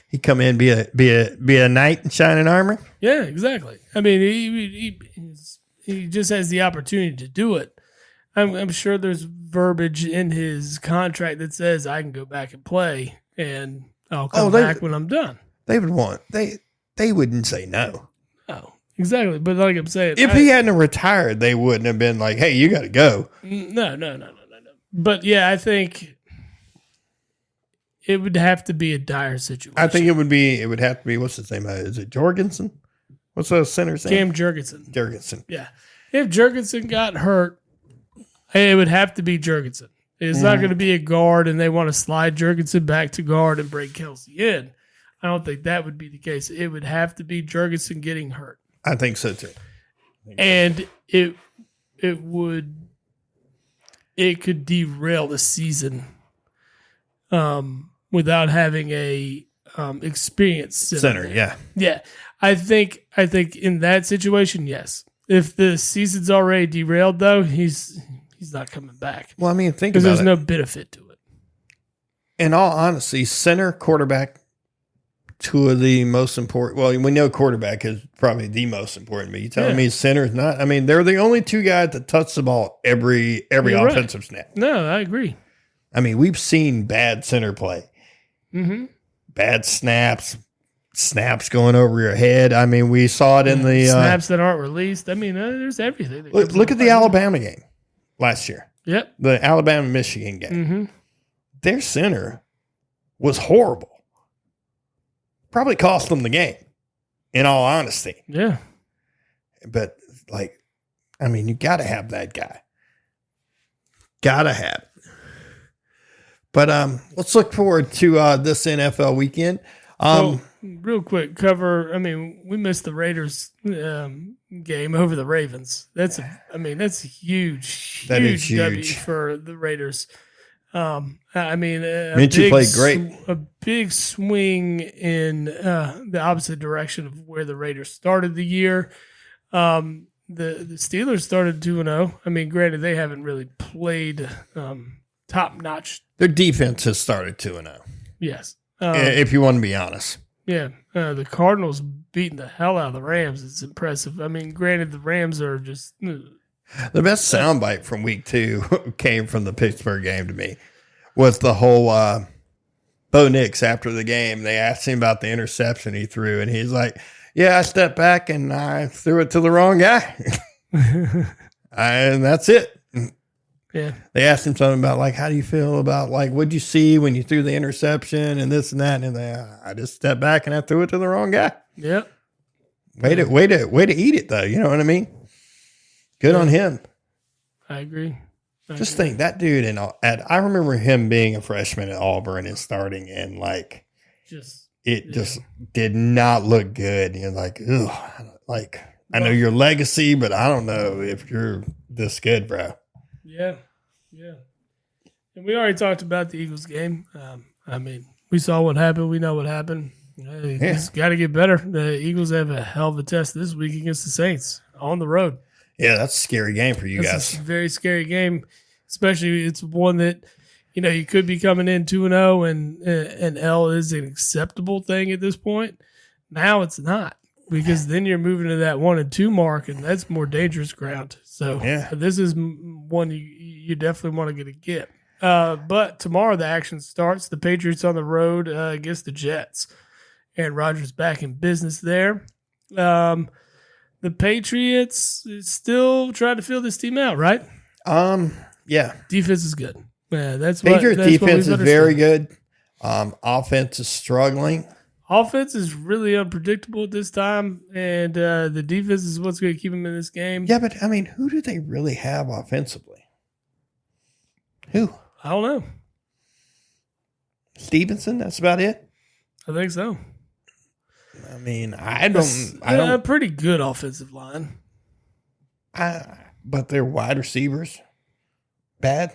He come in, be a knight in shining armor. Yeah, exactly. I mean, he just has the opportunity to do it. I'm sure there's verbiage in his contract that says I can go back and play, and I'll come back when I'm done. They would want they wouldn't say no. Oh, exactly. But like I'm saying, If he hadn't retired, they wouldn't have been like, "Hey, you got to go." No. But yeah, I think it would have to be a dire situation. I think it would have to be, what's his name? Is it Jorgensen? What's the center's name? Cam Jurgensen. Jurgensen. Yeah. If Jurgensen got hurt, it would have to be Jurgensen. It's not going to be a guard and they want to slide Jurgensen back to guard and bring Kelsey in. I don't think that would be the case. It would have to be Jurgensen getting hurt. I think so too. And it could derail the season without having a experienced Center, yeah. Yeah. I think in that situation, yes. If the season's already derailed though, he's not coming back. Well, I mean, think because about there's it. no benefit to it. In all honesty, center, quarterback, two of the most important. Well, we know quarterback is probably the most important, but you telling me center is not? I mean, they're the only two guys that touch the ball every You're offensive snap. No, I agree. I mean, we've seen bad center play, bad snaps going over your head. I mean, we saw it in the snaps that aren't released. I mean, there's everything. that comes Look into at the play. Alabama game last year. Yep. The Alabama-Michigan game. Their center was horrible. Probably cost them the game, in all honesty. Yeah. But, like, I mean, you got to have that guy. Got to have it. But let's look forward to this NFL weekend. So, real quick, we missed the Raiders game over the Ravens. That's a huge That is W huge. for the Raiders. Minshew played great. A big swing in the opposite direction of where the Raiders started the year. the Steelers started 2-0. I mean, granted, they haven't really played top notch. Their defense has started 2-0. Yes. If you want to be honest. Yeah. The Cardinals beating the hell out of the Rams. It's impressive. I mean, granted, the Rams are just. The best soundbite from week 2 came from the Pittsburgh game to me. Was the whole Bo Nix after the game. They asked him about the interception he threw, and he's like, "Yeah, I stepped back and I threw it to the wrong guy." And that's it. Yeah. They asked him something about, like, how do you feel about, like, what'd you see when you threw the interception and this and that? And I just stepped back and I threw it to the wrong guy. Yep. Way to eat it, though. You know what I mean? Good on him. I agree. Just think that dude I remember him being a freshman at Auburn and starting, and like just did not look good. You're like, ugh, like I know your legacy, but I don't know if you're this good, bro. Yeah. And we already talked about the Eagles game. I mean, we saw what happened. We know what happened. It's got to get better. The Eagles have a hell of a test this week against the Saints on the road. Yeah, that's a scary game for you guys. It's a very scary game, especially it's one that, you could be coming in 2-0 and L is an acceptable thing at this point. Now it's not, because then you're moving to that 1-2 mark, and that's more dangerous ground. So this is one you definitely want to get. But tomorrow the action starts. The Patriots on the road against the Jets, and Rodgers back in business there. The Patriots still trying to fill this team out, right? Yeah. Defense is good. Yeah, Patriots defense is very good. Offense is struggling. Offense is really unpredictable at this time, and the defense is what's going to keep them in this game. Yeah, but I mean, who do they really have offensively? Who? I don't know. Stevenson, that's about it? I think so. I mean, I don't. A pretty good offensive line. But their wide receivers, bad.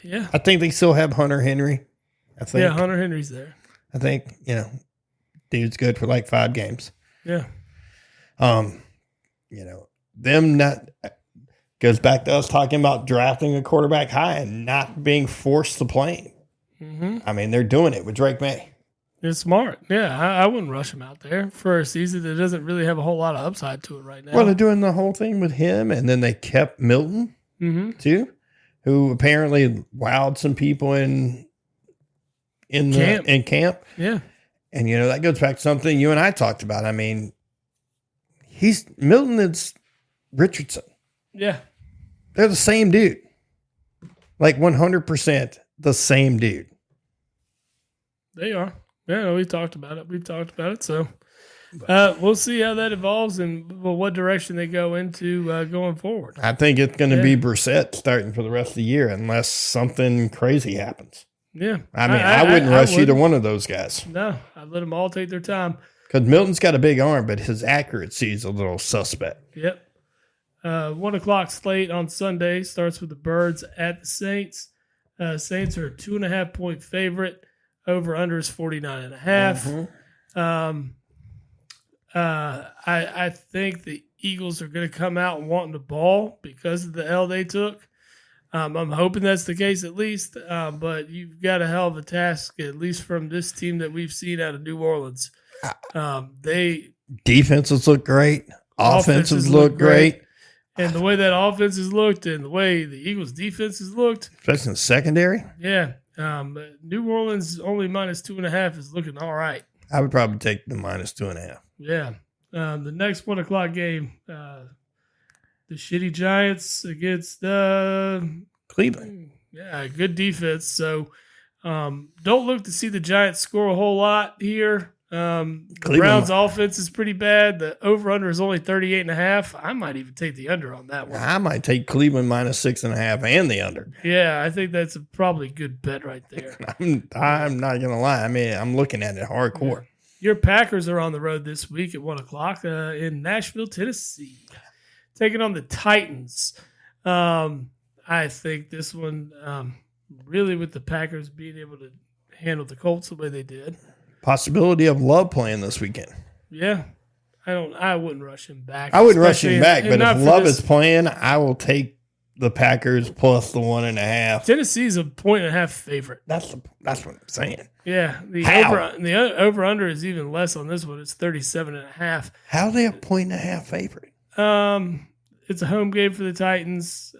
Yeah. I think they still have Hunter Henry. Yeah, Hunter Henry's there. I think, dude's good for like 5 games. Yeah. Them not goes back to us talking about drafting a quarterback high and not being forced to play. Mm-hmm. I mean, they're doing it with Drake May. It's smart. Yeah, I wouldn't rush him out there for a season that doesn't really have a whole lot of upside to it right now. Well, they're doing the whole thing with him, and then they kept Milton too, who apparently wowed some people in camp. Yeah, and that goes back to something you and I talked about. I mean, Milton is Richardson. Yeah, they're the same dude, like 100% the same dude. They are. Yeah, we've talked about it. So we'll see how that evolves and what direction they go into going forward. I think it's going to be Brissett starting for the rest of the year unless something crazy happens. Yeah. I mean, I wouldn't rush either one of those guys. No, I'd let them all take their time. Because Milton's got a big arm, but his accuracy is a little suspect. Yep. 1 o'clock slate on Sunday starts with the Birds at the Saints. Saints are a 2.5-point favorite. Over under is 49.5. I think the Eagles are going to come out wanting the ball because of the L they took. I'm hoping that's the case at least. But you've got a hell of a task, at least from this team that we've seen out of New Orleans. Defenses look great. Offenses look great. And the way that offense has looked and the way the Eagles' defense has looked. Especially in the secondary. Yeah. But New Orleans only minus 2.5 is looking all right. I would probably take the minus 2.5. Yeah. The next 1 o'clock game, the shitty Giants against Cleveland. Yeah, good defense. So don't look to see the Giants score a whole lot here. The Browns' offense is pretty bad. The over-under is only 38.5. I might even take the under on that one. I might take Cleveland minus 6.5 and the under. Yeah, I think that's probably a good bet right there. I'm not going to lie. I mean, I'm looking at it hardcore. Your Packers are on the road this week at 1 o'clock in Nashville, Tennessee, taking on the Titans. I think this one, really with the Packers being able to handle the Colts the way they did. Possibility of Love playing this weekend. Yeah. I wouldn't rush him back. I wouldn't rush him especially back, and but not if for Love this- is playing, I will take the Packers plus the 1.5. Tennessee's a 1.5 favorite. That's what I'm saying. Yeah, the How? over under is even less on this one. It's 37.5. How are they a 1.5 favorite? It's a home game for the Titans.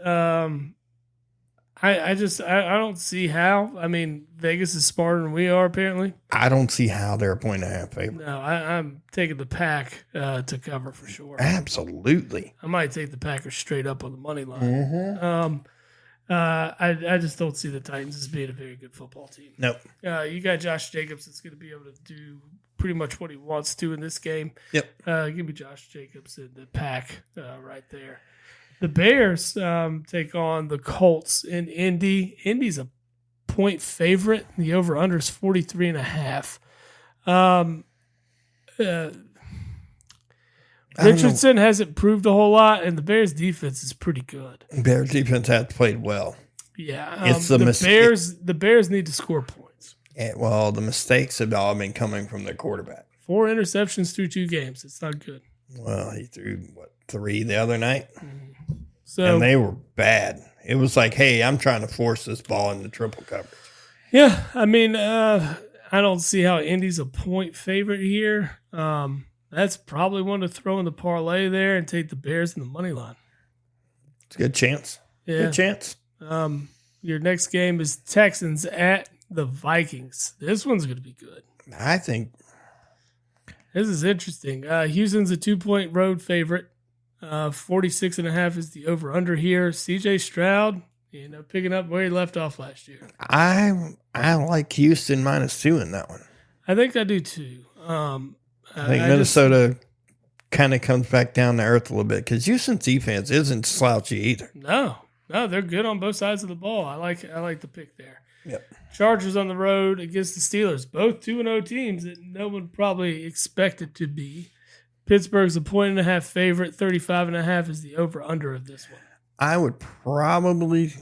I don't see how. I mean, Vegas is smarter than we are, apparently. I don't see how they're a 1.5 favorite. No, I'm taking the Pack to cover for sure. Absolutely. I might take the Packers straight up on the money line. Mm-hmm. I just don't see the Titans as being a very good football team. Nope. You got Josh Jacobs that's going to be able to do pretty much what he wants to in this game. Yep. Give me Josh Jacobs and the Pack right there. The Bears take on the Colts in Indy. Indy's a point favorite. The over-under is 43.5. Richardson hasn't proved a whole lot, and the Bears' defense is pretty good. Bears defense has played well. Yeah, It's the The Bears need to score points. Well, the mistakes have all been coming from their quarterback. 4 interceptions through 2 games. It's not good. Well, he threw, 3 the other night? So And they were bad. It was like, hey, I'm trying to force this ball into triple coverage. yeah, I mean, I don't see how Indy's a point favorite here. That's probably one to throw in the parlay there and take the Bears in the money line. It's a good chance. Yeah. Good chance. Your next game is Texans at the Vikings. This one's going to be good. I think This is interesting. Houston's a 2-point road favorite. 46.5 is the over under here. CJ Stroud, picking up where he left off last year. I like Houston -2 in that one. I think I do too. I think Minnesota kind of comes back down to earth a little bit because Houston's defense isn't slouchy either. No, they're good on both sides of the ball. I like the pick there. Yep. Chargers on the road against the Steelers, both 2-0 teams that no one probably expected to be. Pittsburgh's a 1.5 favorite. 35.5 is the over under of this one. I would probably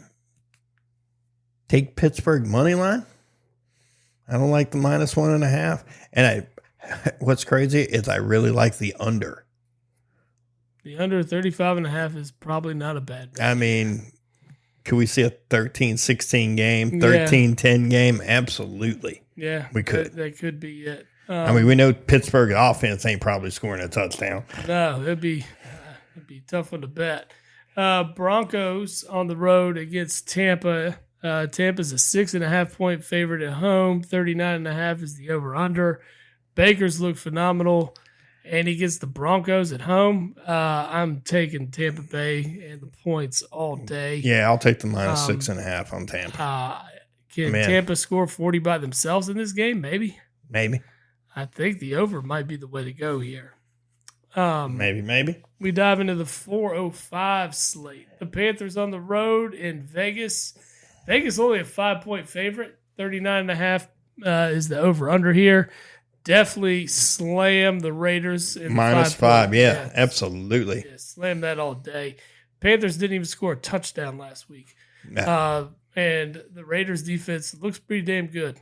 take Pittsburgh money line. I don't like the -1.5. And what's crazy is I really like the under. The under 35.5 is probably not a bad bet. I mean, could we see a 13-16 game, Yeah. 13-10 game? Absolutely. Yeah, We could. That could be it. I mean, we know Pittsburgh offense ain't probably scoring a touchdown. No, it'd be a tough one to bet. Broncos on the road against Tampa. Tampa's a 6.5 point favorite at home. 39.5 is the over under. Bakers look phenomenal, and he gets the Broncos at home. I'm taking Tampa Bay and the points all day. Yeah, I'll take the -6.5 on Tampa. Can Man. Tampa score 40 by themselves in this game? Maybe. Maybe. I think the over might be the way to go here. Maybe. We dive into the 4:05 slate. The Panthers on the road in Vegas. Vegas only a 5-point favorite. 39.5 is the over-under here. Definitely slam the Raiders in -5. Yeah, Yeah, absolutely. slam that all day. Panthers didn't even score a touchdown last week. Nah. And the Raiders defense looks pretty damn good.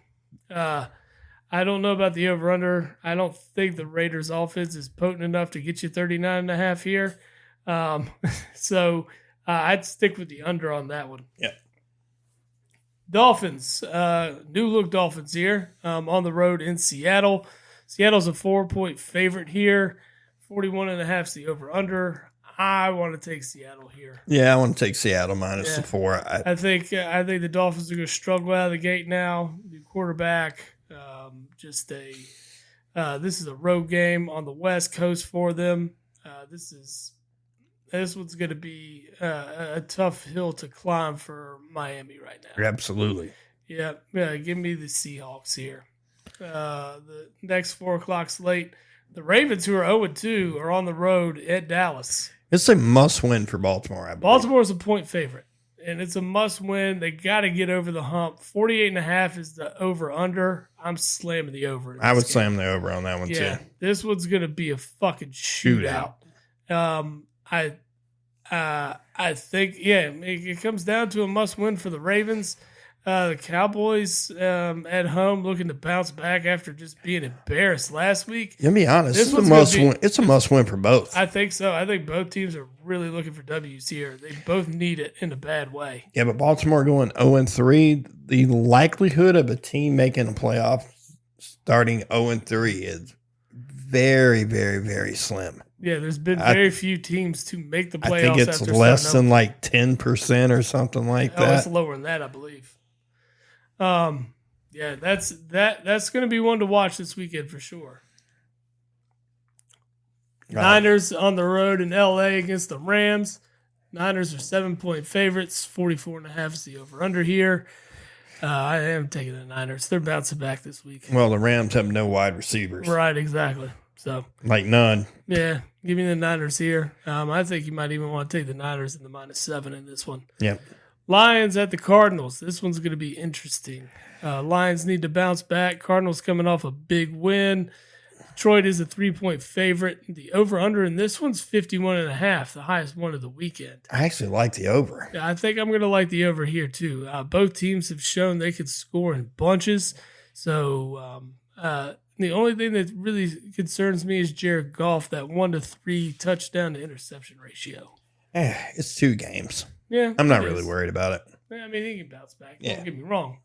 I don't know about the over-under. I don't think the Raiders offense is potent enough to get you 39.5 here. So I'd stick with the under on that one. Yeah. Dolphins, new look Dolphins here on the road in Seattle. Seattle's a 4-point favorite here. 41.5 is the over-under. I want to take Seattle here. Yeah, I want to take Seattle minus Yeah. the 4. I think the Dolphins are going to struggle out of the gate now. New quarterback, this is a road game on the West Coast for them. This one's going to be a tough hill to climb for Miami right now. Absolutely. Yeah, give me the Seahawks here. The next 4 o'clock slate, the Ravens, who are 0-2, are on the road at Dallas. It's a must-win for Baltimore, I believe. Baltimore's a point favorite, and it's a must-win. They got to get over the hump. 48.5 is the over-under. I'm slamming the over. in I this would game. slam the over on that one, Yeah, too. this one's going to be a fucking shootout. I think, it comes down to a must-win for the Ravens. The Cowboys at home looking to bounce back after just being embarrassed last week. To be honest, This it's a one's gonna must be- win. It's a must win for both. I think so. I think both teams are really looking for W's here. They both need it in a bad way. Yeah, but Baltimore going 0-3, the likelihood of a team making a playoff starting 0-3 is very, very, very slim. Yeah, there's been very few teams to make the playoffs. I think it's after less starting than like 10% or something like Oh, it's that. lower than that, I believe. Yeah, that's going to be one to watch this weekend for sure. Niners on the road in LA against the Rams. Niners are 7-point favorites. 44.5 is the over/under here. I am taking the Niners. They're bouncing back this week. Well, the Rams have no wide receivers. Right, exactly. So, Like none. yeah, give me the Niners here. I think you might even want to take the Niners in the -7 in this one. Yep. Lions at the Cardinals. This one's going to be interesting. Lions need to bounce back. Cardinals coming off a big win. Detroit is a 3-point favorite. The over-under in this one's 51.5, the highest one of the weekend. I actually like the over. Yeah, I think I'm going to like the over here too. Both teams have shown they could score in bunches. So the only thing that really concerns me is Jared Goff, that 1-3 touchdown to interception ratio. It's 2 games. Yeah, I'm not it really is. worried about it. Yeah, I mean, he can bounce back. Yeah. Don't get me wrong.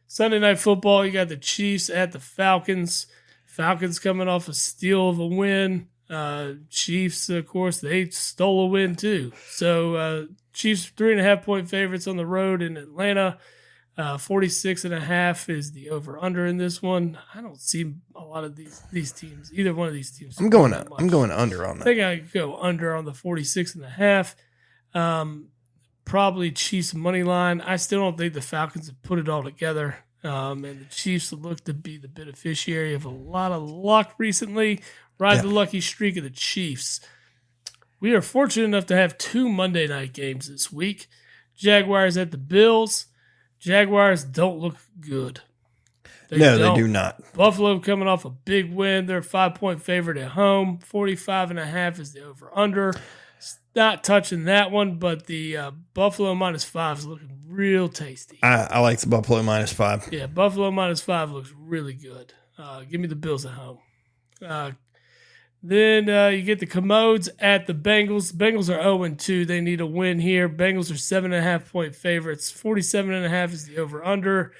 Sunday Night Football, you got the Chiefs at the Falcons. Falcons coming off a steal of a win. Chiefs, of course, they stole a win too. So Chiefs 3.5-point favorites on the road in Atlanta. 46.5 is the over/under in this one. I don't see a lot of these teams. Either one of these teams. I'm going that much. under on I that. think I could go under on the 46.5. Probably Chiefs money line. I still don't think the Falcons have put it all together. And the Chiefs look to be the beneficiary of a lot of luck recently. Ride the lucky streak of the Chiefs. We are fortunate enough to have 2 Monday night games this week. Jaguars at the Bills. Jaguars don't look good. They don't. do not. Buffalo coming off a big win. They're a 5-point favorite at home. 45.5 is the over/under. Not touching that one, but the Buffalo -5 is looking real tasty. I like the Buffalo -5. Yeah, Buffalo -5 looks really good. Give me the Bills at home. Then you get the Commodes at the Bengals. Bengals are 0-2. They need a win here. Bengals are 7.5-point favorites. 47.5 is the over/under.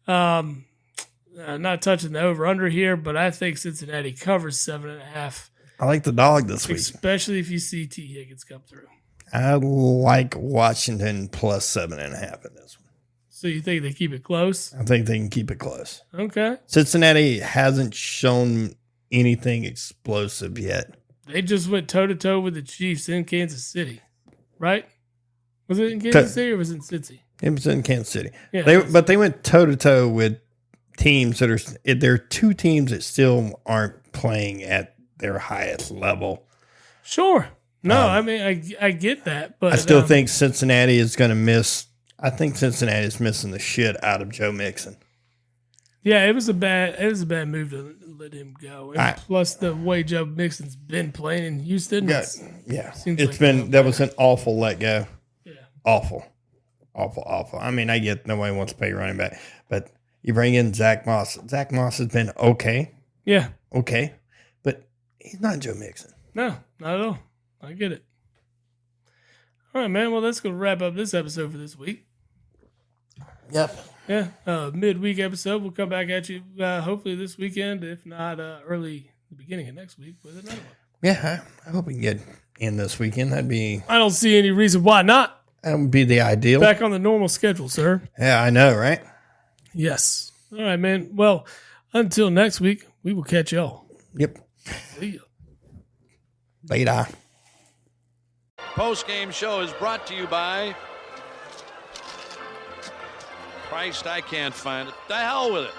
Not touching the over/under here, but I think Cincinnati covers 7.5. I like the dog this week. Especially if you see T. Higgins come through. I like Washington plus 7.5 in this one. So you think they keep it close? I think they can keep it close. Okay. Cincinnati hasn't shown anything explosive yet. They just went toe-to-toe with the Chiefs in Kansas City, right? Was it in Kansas City or was it in Cincy? It was in Kansas City. Yeah, But they went toe-to-toe with teams that are – there are 2 teams that still aren't playing at their highest level. Sure. No, I mean, I get that. But I still think Cincinnati is going to miss – I think Cincinnati is missing the shit out of Joe Mixon. Yeah, it was a bad move to let him go. And plus the way Joe Mixon's been playing in Houston. Yeah, seems it's like that was an awful let go. Yeah. Awful. I mean, I get nobody wants to pay running back, but you bring in Zach Moss. Zach Moss has been okay, but he's not Joe Mixon. No, not at all. I get it. All right, man. Well, that's going to wrap up this episode for this week. Yep. Yeah, midweek episode. We'll come back at you hopefully this weekend, if not early the beginning of next week with another one. Yeah, I hope we can get in this weekend. I don't see any reason why not. That would be the ideal. Back on the normal schedule, sir. Yeah, I know, right? Yes. All right, man. Well, until next week, we will catch y'all. Yep. See ya. Later. Post-game show is brought to you by Christ, I can't find it. The hell with it.